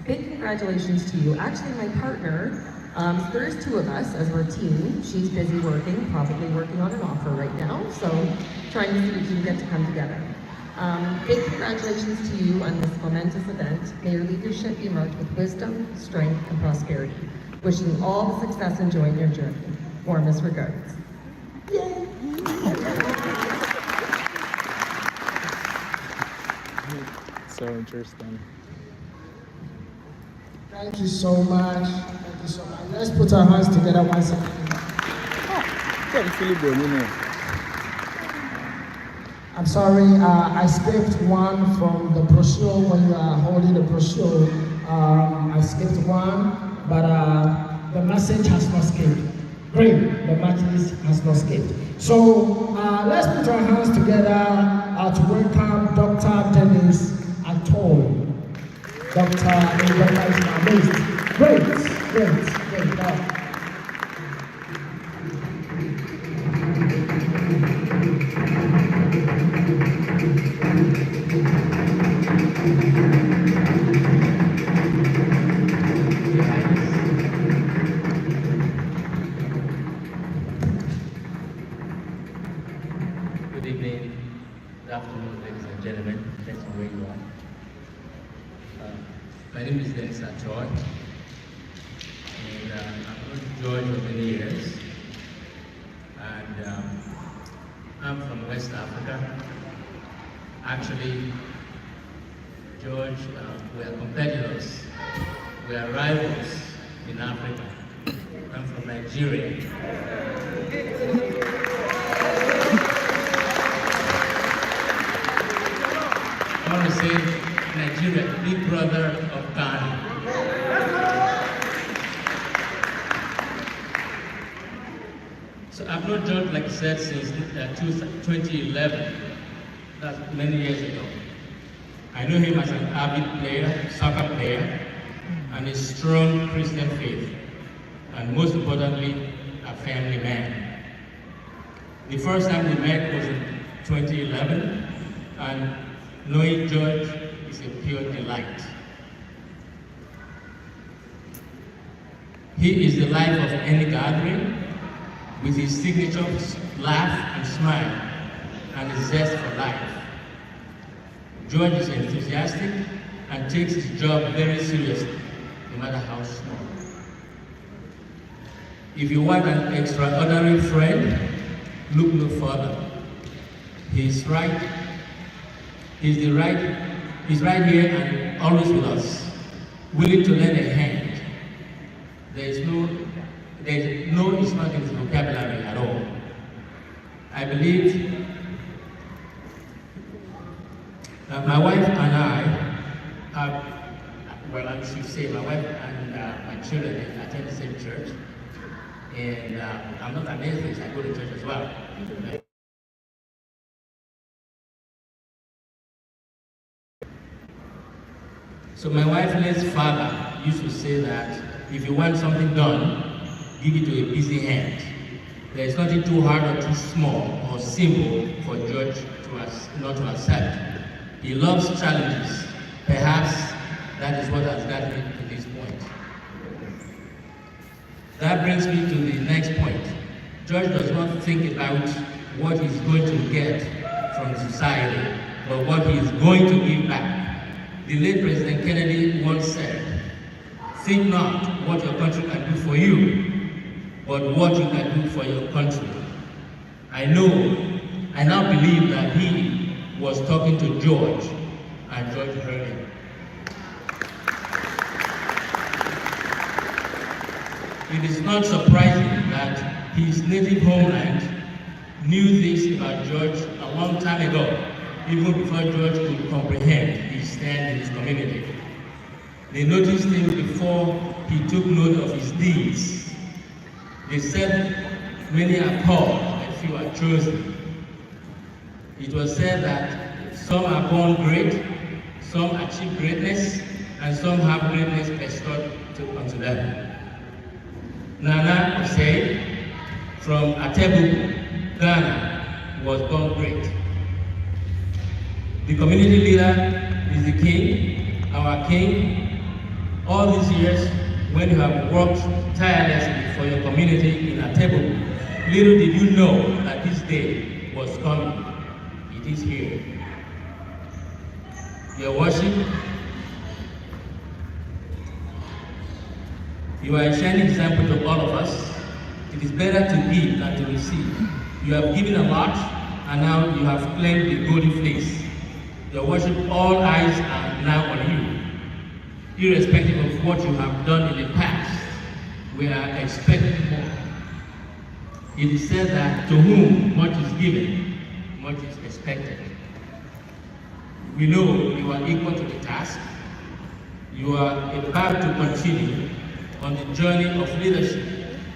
Big congratulations to you. Actually, my partner, there's 2 of us as our team. She's busy working, probably working on an offer right now, so trying to see if we can get to come together. Big congratulations to you on this momentous event. May your leadership be marked with wisdom, strength, and prosperity. Wishing you all the success and joy in your journey. Warmest regards. Yay! So interesting. Thank you so much. Thank you so much. Let's put our hands together once again. I'm sorry, I skipped one from the brochure when you are holding the brochure. I skipped one, but the message has not skipped. Great, the message has not skipped. So let's put our hands together to welcome Dr. Dennis Atol. Dr. is amazing. Great. Good evening, good afternoon, ladies and gentlemen. Thanks for where you are. My name is Dennis Atoy, and I've known George for many years. And I'm from West Africa. Actually, George, we are competitors. We are rivals in Africa. I'm from Nigeria. I want to say Nigeria, big brother of Ghana. So I've known George, like I said, since 2011. That's many years ago. I know him as an avid player, soccer player, and a strong Christian faith, and most importantly, a family man. The first time we met was in 2011, and knowing George is a pure delight. He is the life of any gathering, with his signature laugh and smile, and a zest for life. George is enthusiastic and takes his job very seriously, no matter how small. If you want an extraordinary friend, look no further. He's right. He's right here and always with us, willing to lend a hand. There's no it's not in his vocabulary at all. I believe my wife and I should say my wife and my children attend the same church. And I'm not an atheist, I go to church as well. So my wife's father used to say that if you want something done, give it to a busy hand. There is nothing too hard or too small or simple for George not to accept. He loves challenges. Perhaps that is what has gotten him to this point. That brings me to the next point. George does not think about what he's going to get from society, but what he is going to give back. The late President Kennedy once said, "Think not what your country can do for you, but what you can do for your country." I now believe that he was talking to George, and George heard him. It is not surprising that his native homeland knew this about George a long time ago, even before George could comprehend his stand in his community. They noticed him before he took note of his deeds. They said, "Many are called, and few are chosen." It was said that some are born great, some achieve greatness, and some have greatness bestowed unto them. Nana Osei from Atebu, Ghana, was born great. The community leader is the king, our king. All these years, when you have worked tirelessly for your community in Atebu, little did you know that this day was coming. It is here. Your worship, you are a shining example to all of us. It is better to give than to receive. You have given a lot, and now you have claimed the golden fleece. Your worship, all eyes are now on you. Irrespective of what you have done in the past, we are expecting more. It is said that to whom much is given, much is expected. We know you are equal to the task. You are about to continue on the journey of leadership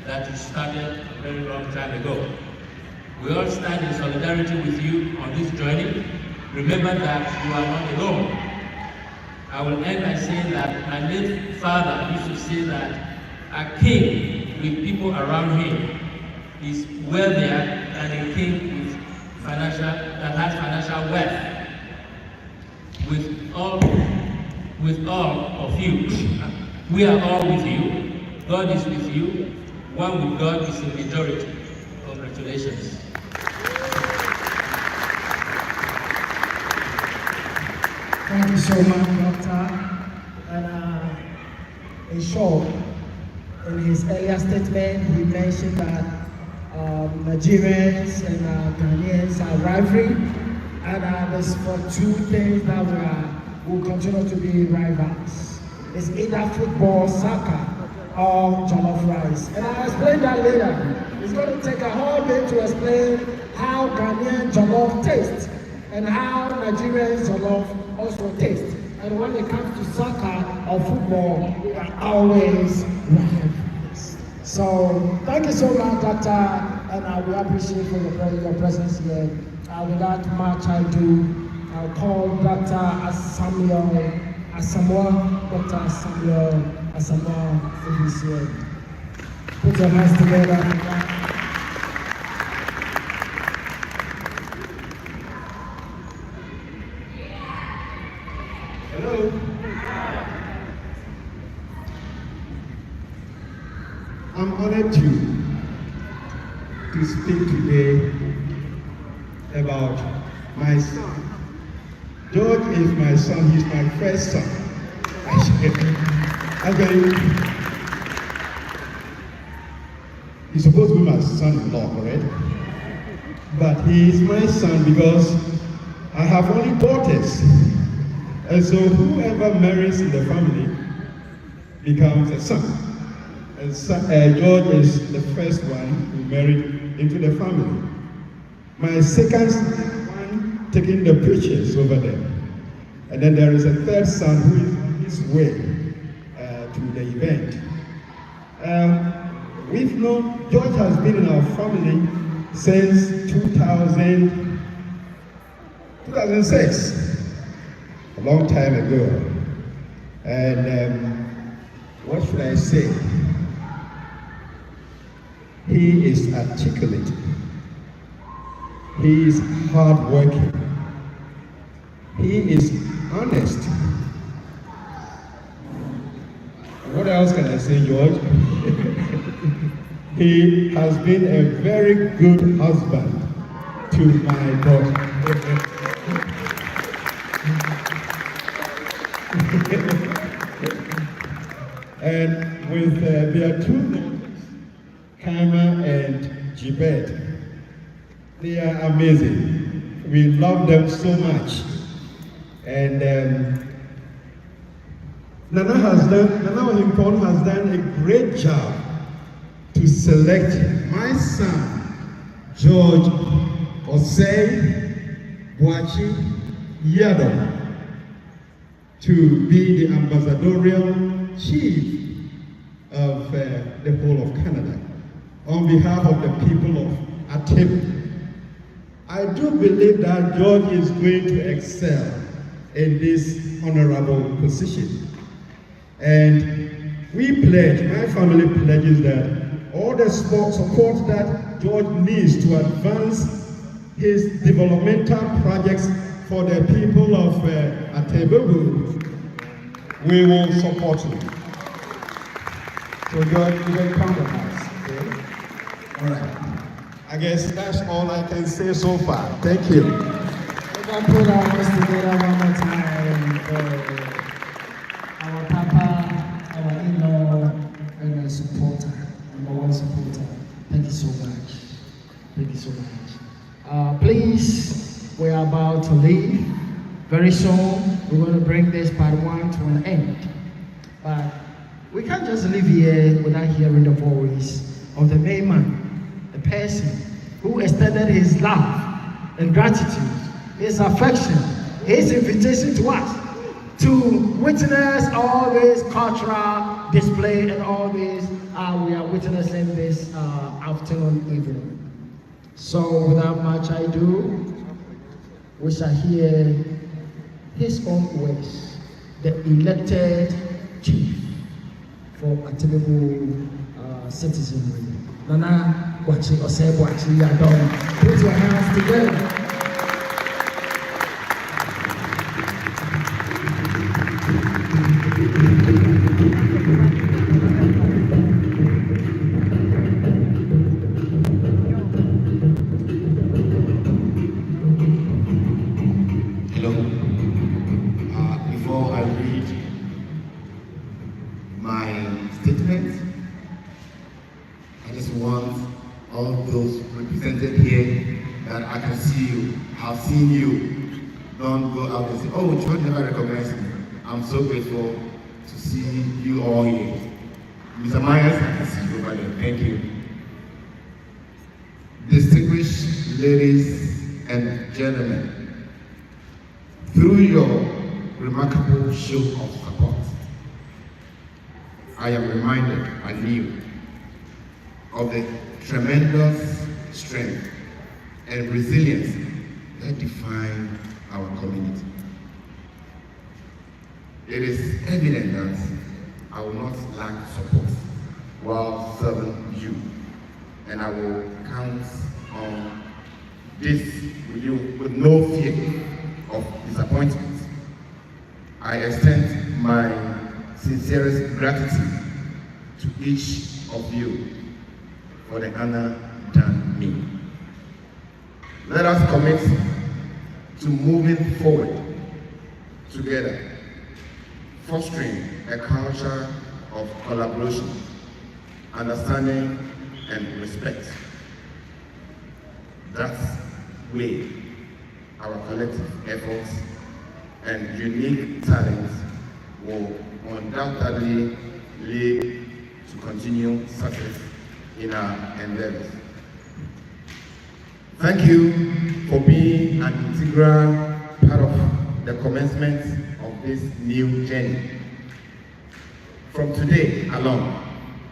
that you started a very long time ago. We all stand in solidarity with you on this journey. Remember that you are not alone. I will end by saying that my late father used to say that a king with people around him is wealthier than a king that has financial wealth. With all of you, we are all with you. God is with you. One with God is the majority. Congratulations. Thank you so much, Doctor. And in short, in his earlier statement, he mentioned that Nigerians and Ghanaians rivalry, and there's for two things that will continue to be rivals. It's either football, soccer, or jollof rice. And I'll explain that later. It's going to take a whole day to explain how Ghanaian jollof tastes and how Nigerian jollof also tastes. And when it comes to soccer or football, we are always rivals. So thank you so much, Doctor, and we appreciate for your presence here. Without much ado, I'll call Dr. Samuel Asamoah. Dr. Samuel Asamoah, if he's here. Put your hands together. Hello. I'm honored to speak today about my son. George is my son. He's my first son. He's supposed to be my son-in-law, correct? But he is my son because I have only daughters. And so whoever marries in the family becomes a son. And George is the first one who married into the family. My second son is the one taking the pictures over there. And then there is a third son who is on his way to the event. We've known George has been in our family since 2006, a long time ago. And what should I say? He is articulate. He is hardworking. He is honest. What else can I say, George? He has been a very good husband to my daughter. And with their two daughters, Kama and Jibet, they are amazing. We love them so much. And Nana Ohimpon has done a great job to select my son, George Osei Boachi Yado, to be the ambassadorial chief of the whole of Canada on behalf of the people of Atebe. I do believe that George is going to excel in this honorable position. And we pledge, my family pledges that all the support that George needs to advance his developmental projects for the people of Atebe, we will support him. So George, you can count on us. Okay? All right. I guess that's all I can say so far. Thank you. We can put our hands together one more time for our papa, our in-law, and a supporter, number one supporter. Thank you so much. Thank you so much. Please, we are about to leave. Very soon, we're going to bring this part one to an end. But we can't just live here without hearing the voice of the main man, the person who extended his love and gratitude, his affection, his invitation to us to witness all this cultural display and all this we are witnessing this afternoon, evening. So without much ado, we shall hear his own voice, the elected chief for Atebe citizenry. Nana Boachi Osei Boachi Yado. Put your hands together. Hello. Before I read my statement, I just want all those I can see you, have seen you. Don't go out and say, oh, George never recognized me. I'm so grateful to see you all here. Mr. Myers, I can see you over there. Thank you. Distinguished ladies and gentlemen, through your remarkable show of support, I am reminded anew of the tremendous strength and resilience that define our community. It is evident that I will not lack support while serving you, and I will count on this with no fear of disappointment. I extend my sincerest gratitude to each of you for the honor done me. Let us commit to moving forward together, fostering a culture of collaboration, understanding, and respect. That way, our collective efforts and unique talents will undoubtedly lead to continued success in our endeavors. Thank you for being an integral part of the commencement of this new journey. From today along,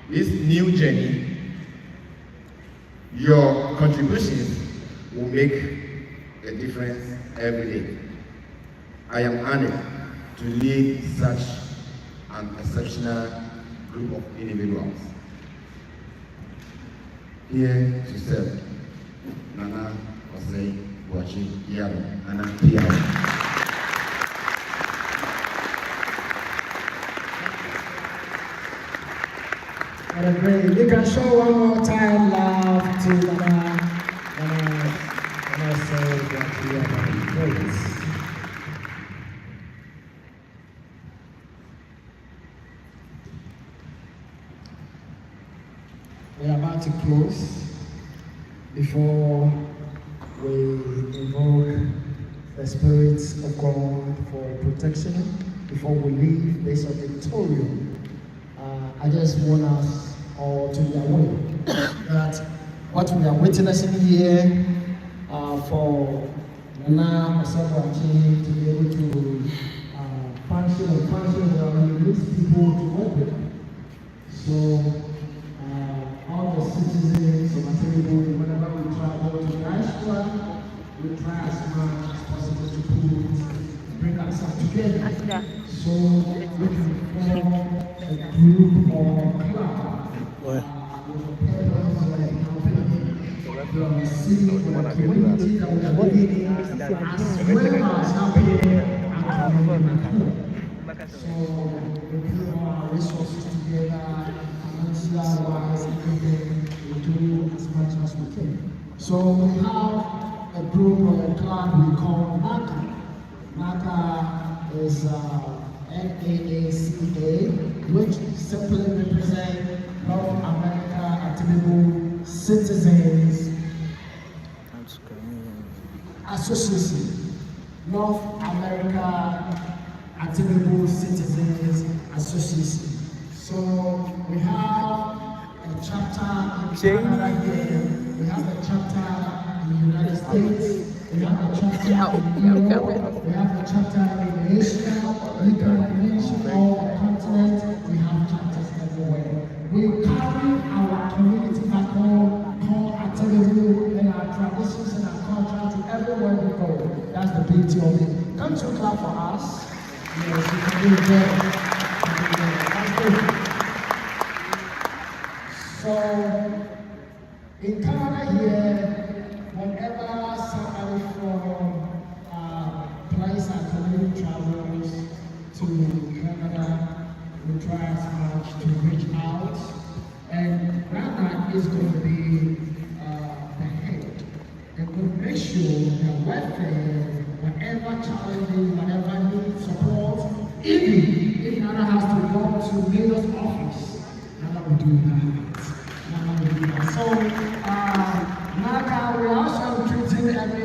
this new journey, your contributions will make a difference every day. I am honored to lead such an exceptional group of individuals. Here to serve, Nana Osei Boachi Yaro, Nana Piao. Great. You can show one more time love to Nana Osei Boachi Yaro. Great. We are about to close. Before we invoke the spirits of God for protection, before we leave this auditorium, I just want us all to be aware that what we are witnessing here for Nana Osei Boachi to be able to function, we need people to work with. So all the citizens of Atelier, whenever we travel to diaspora, we try as much as possible to bring ourselves together. So we can form a group or club with a purpose of helping the city, the community that we are living in, as well as helping our community. So we put our resources together. Wise, we do as much as we can. So we have a group or a club we call NACA. NACA is NAACA, which simply represents North America Activable Citizens Association. North America Activable Citizens Association. So we have a chapter in Canada here, we have a chapter in the United States, we have a chapter in Europe, we have a chapter in Asia, you can mention all the continents, we have chapters everywhere. We carry our community back home, called activity and our traditions and our culture to everywhere we go. That's the beauty of it. Come to clap for us. Yes, you can do it better. That's good. So, in Canada here, whenever somebody from place and community travels to Canada, we try as much to reach out. And Nana is going to be the head. And we'll make sure that welfare, whatever challenges, whatever needs support, even if Nana has to go to Mayor's office, Nana will do that. So, NACA, we also treating every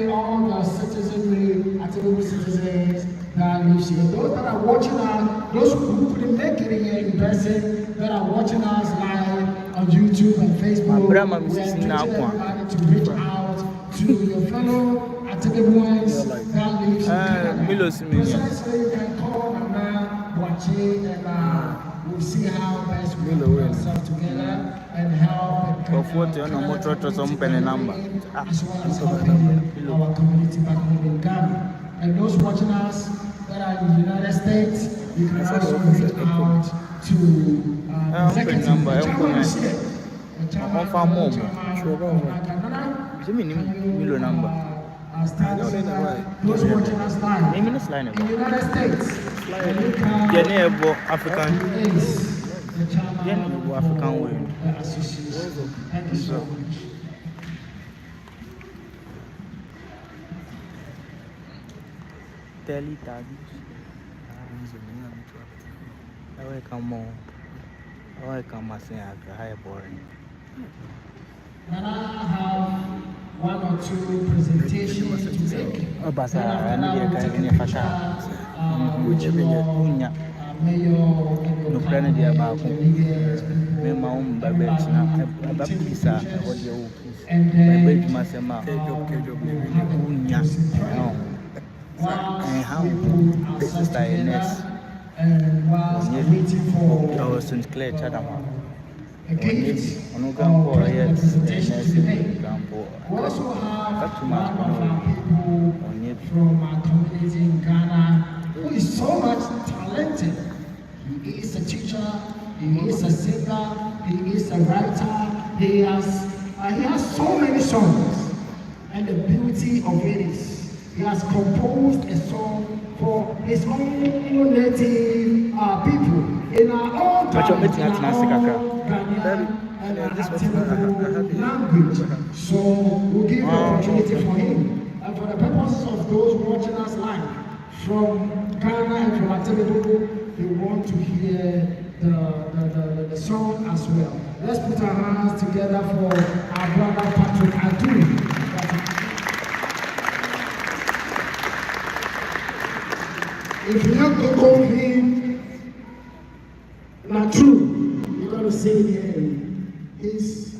see. Those that are watching us, those who couldn't make it here in person, that are watching us live on YouTube and Facebook, we are encouraging everybody to reach out to your fellow Attebebuans that lives in Canada. Precisely, you can call Nana, watch it, and we'll see how best we can put ourselves together and help as well as helping our community back home in Ghana. And those watching us that are in the United States, you can also reach out to the executive, the chairman is here. The chairman MILO number. Those watching us live in the United States, African. the chairman African way. of the association. Thank you so much. Teletubbies. I welcome more. I welcome my son. Hi, boring. Nana have one or two presentations to make. And how this is the NS. I was Sinclair Chadama. We also have one of our people from our community in Ghana who is so much talented. He is a teacher, he is a singer, he is a writer, he has so many songs. And the beauty of it is he has composed a song for his own native people in our own language. So we'll give the opportunity for him. And for the purposes of those watching us live from Ghana and from Attebebubu, they want to hear the song as well. Let's put our hands together for our brother Patrick Adu. If you have to call him not true, you gotta say it here. He's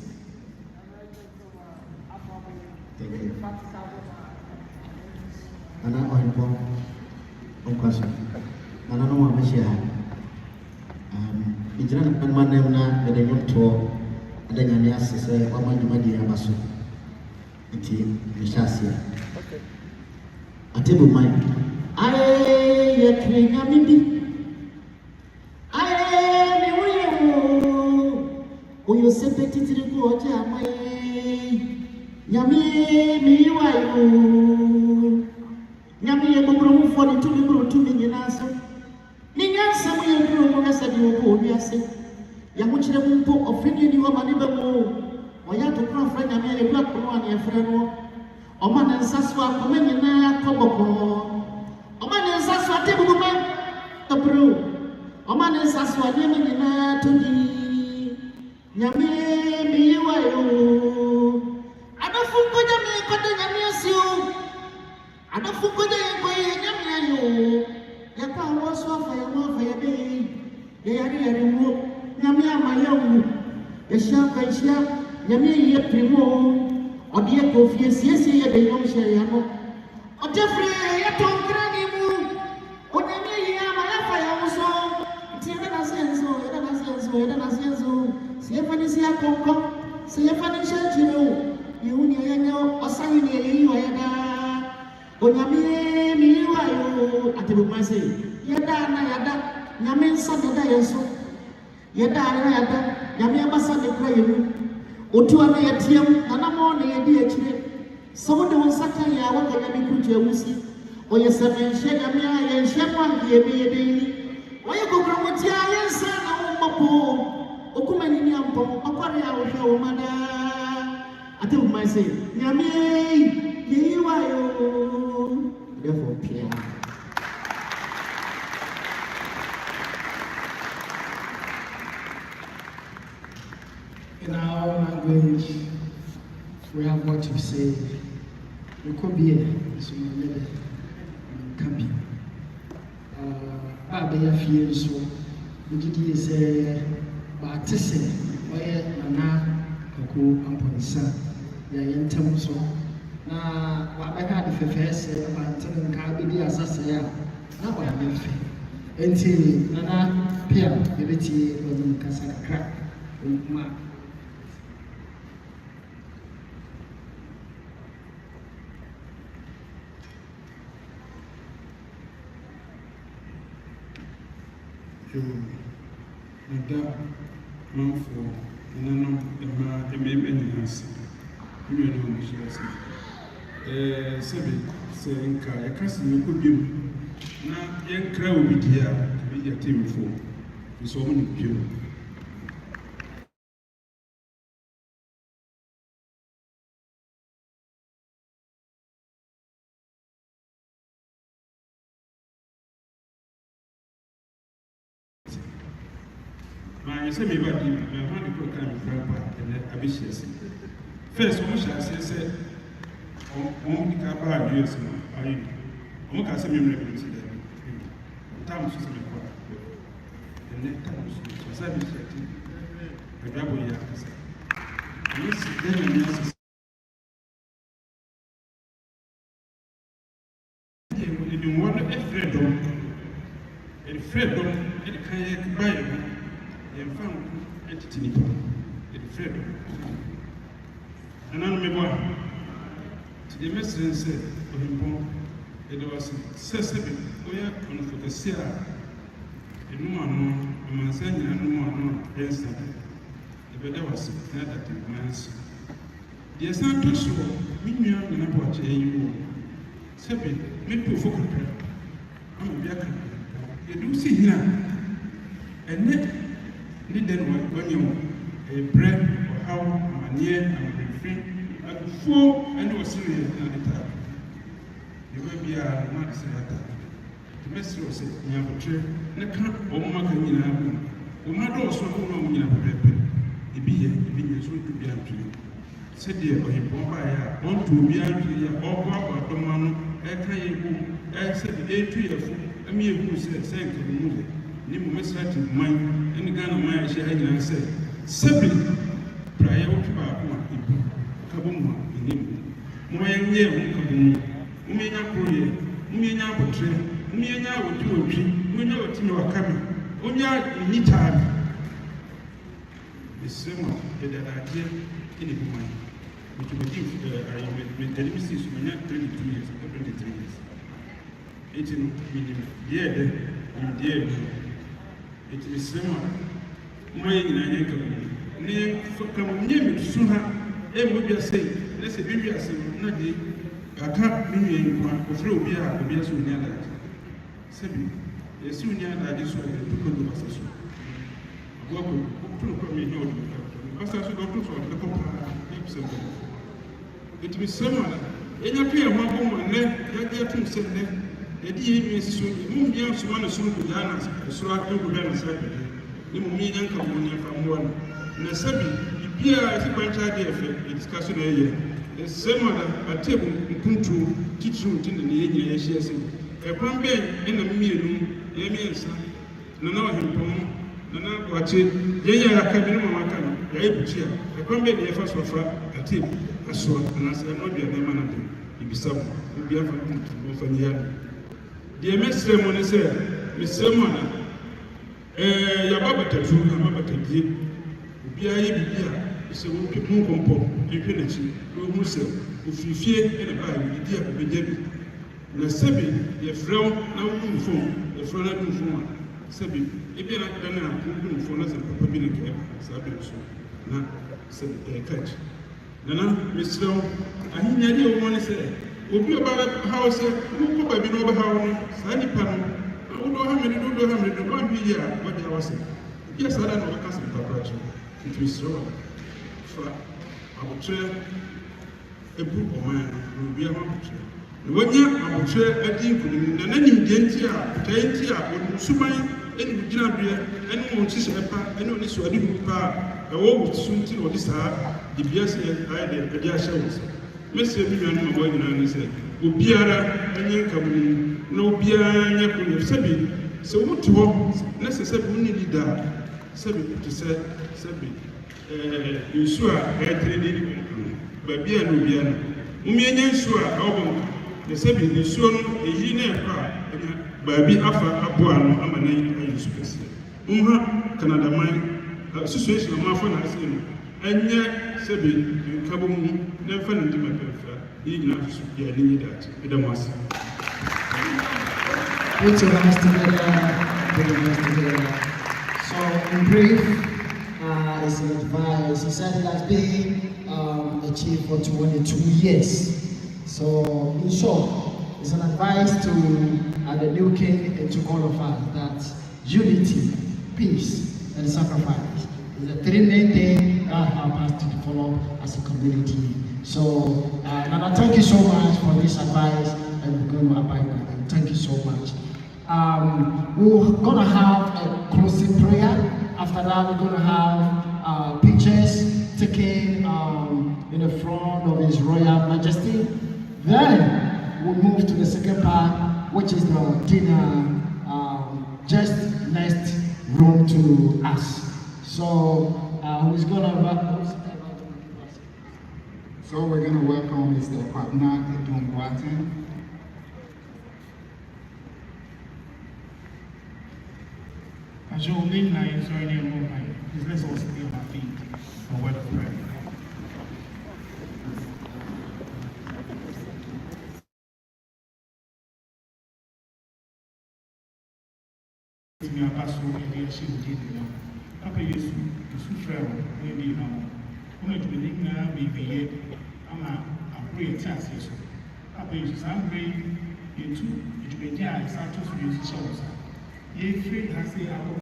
Thank you. Nana Oinpong, Onkwaso. Nana no one is here. It's not a man named the young tour, and then I asked, say, what man do my dear Basso? It's Mishasia. I tell you, mine. Aye, king, I'm in. Aye, you say petty to the water, my Yami, me, why Yami, a room for the 2 million answer. Ninga, some room, I said, you go, yes, Yamuchi, the Mumpo, offending you, my neighbor, or you have to cry, friend, I made a black one, and friend, or man and Saswa, coming in a Koboko. Oman is Saswa table man, the brew. Oman is Saswa living in a Tuni. Yami, me, why you? I don't think what you mean, but I miss you. I don't think what you mean, your power was for your mother, for your baby. They are here in work. Yami, my young. The shark and shark, Yami, your primo. Or dear coffee, yes, the young Shayamo. Or Jeffrey, your tongue. Or yes, I mean, shake a mere and shake one here, baby. Why you go from with your son? Oh, Okumani, Aquaria, or your mother. I tell myself, Yami, you are therefore, Pierre. In our language, we have what you say. We could be a so maybe can be. ya fie so digidi se ba tese oye nana kako amponsa ya yentam so na wa beka de fefese ba tan ka bi di asase ya na wa mefe enti nana pia bebeti wani kasa kakra ma Nada manfo nano ema ememe nyinasa mi no mo shirasi sebe se nka ya kasi ne ko bim na yenkra obi dia bi ya timfo so mo ni bim I say, maybe I want to go kind of grandpa and ambitious. First, one shall say, only Caba years now. I won't say, me reference to them. Time to say, and then time to say, I grab what you have to say. Yes, then yes. You want a freedom, and can buy. And found entity in February. And I remember to the messenger said, for him, it was sensible, we are on for the Sierra. And no one, a man saying, and no one, yes, the better was not that man's. The son to show, me, and I watch a you. Sepi, me to focus. I'm a black. You do see here. And net. Ni den when you a bread or how near and refrain and full and was serious and attack. You will be a man say attack. The message was said, you have a chair, and a cup or Macan. Umado also know you have a paper. It be a sweet to be unto you. Said dear, or him, on to be unto you, or Papa, Domano, a kind I said, 8 years, a mere who said, thank you. Nimu mesrati mine any Ghana mine she had said sebi prayer to ba ko ibu kabumwa nimu mo yenye wo kabumu umenya koye umenya botre umenya wotwi umenya wotimi wakame unya nyitari bisema edadade ini bumai which will give I delivery is umenya 22 years 23 years 18 minimum yeah it is similar. My name from Yemen, Suha, everybody say, let's say, baby, I say, Nadi, I can't mean one through beer, or beer soon near that. Sebi, a soon near that is what I took on the possession. Welcome, to me, no, but I should go to the Copa. It is similar. In a clear one woman, let their two send them. The DA is soon, young Suman soon to Ghana, so I don't go down the Mumian Communion from one. Nasabi, you peer as a bunch idea for a discussion area. The same other, a table, Kuntu, teach room in the Asian. A Pambe in the meal, Yamiansa, Nana him, Nana watch it, Yaya Cabin, Yabuchia, a Pambe, the first of a tip, a sword, and as I know the other man, you be some, you be a the MS ceremony said, Miss Sermona, Yababa Tatu, Yababa Tati, Bia, is a woman compo, Infinity, who said, if you fear and abide with the dear Baby. Nasabi, the frown, now phone, the frown at phone. Sabi, if you're not done, for us and probability, Sabi, now, said the catch. Nana, Miss Slow, I hear you want to say. Obi about house, who could be over how Sandy Panel, I don't know how many, don't be here, what I was saying. Yes, I don't know, I can't say it was so. For I will share a book of mine, will be a mountain. When you are share a deep and then you get here, when Subai, and Virginia, and Montis, and only so I didn't buy a wall with Sunti or this hour, the BS I did, the Dia shows. Mr. Biman, my boy, said, Ubiara, and Yankabu, no Bia, Yaku, Sabi, So what to work? Let's say we need leader. Say to say you sure training, but be no be no. Umienya sure album. The say you sure no ejine kwa baby afa aboa no amana yi space. Canada man situation of my phone has seen. And yet, Sebi, Kabumu, never and Dimapelfa, he not be a need that. It was. Put your hands together. So, in brief, it's an advice. He said it has been achieved for 22 years. So, in short, it's an advice to the new king and to all of us that unity, peace, and sacrifice is the three main things that help us to develop as a community. So, Nana, thank you so much for this advice, and we're going to abide by it. Thank you so much. We're going to have a closing prayer. After that, we're going to have pictures taken in the front of His Royal Majesty. Then we'll move to the second part, which is the dinner just next room to us. So who's gonna? So we're gonna welcome Mr. Kwabena Edungwaten. As your midnight is already in moonlight, let's all stay on our feet for a word of prayer. Me abaso e de ashi odi ni papa Yesu frɛ wo we bi na wo wo na dwene nyinaa bibiye ama abro yɛ tia ase so papa Yesu saa mbre yɛtu dwene a ɛsa to so Yesu hyɛ wo sa yɛfiri ha se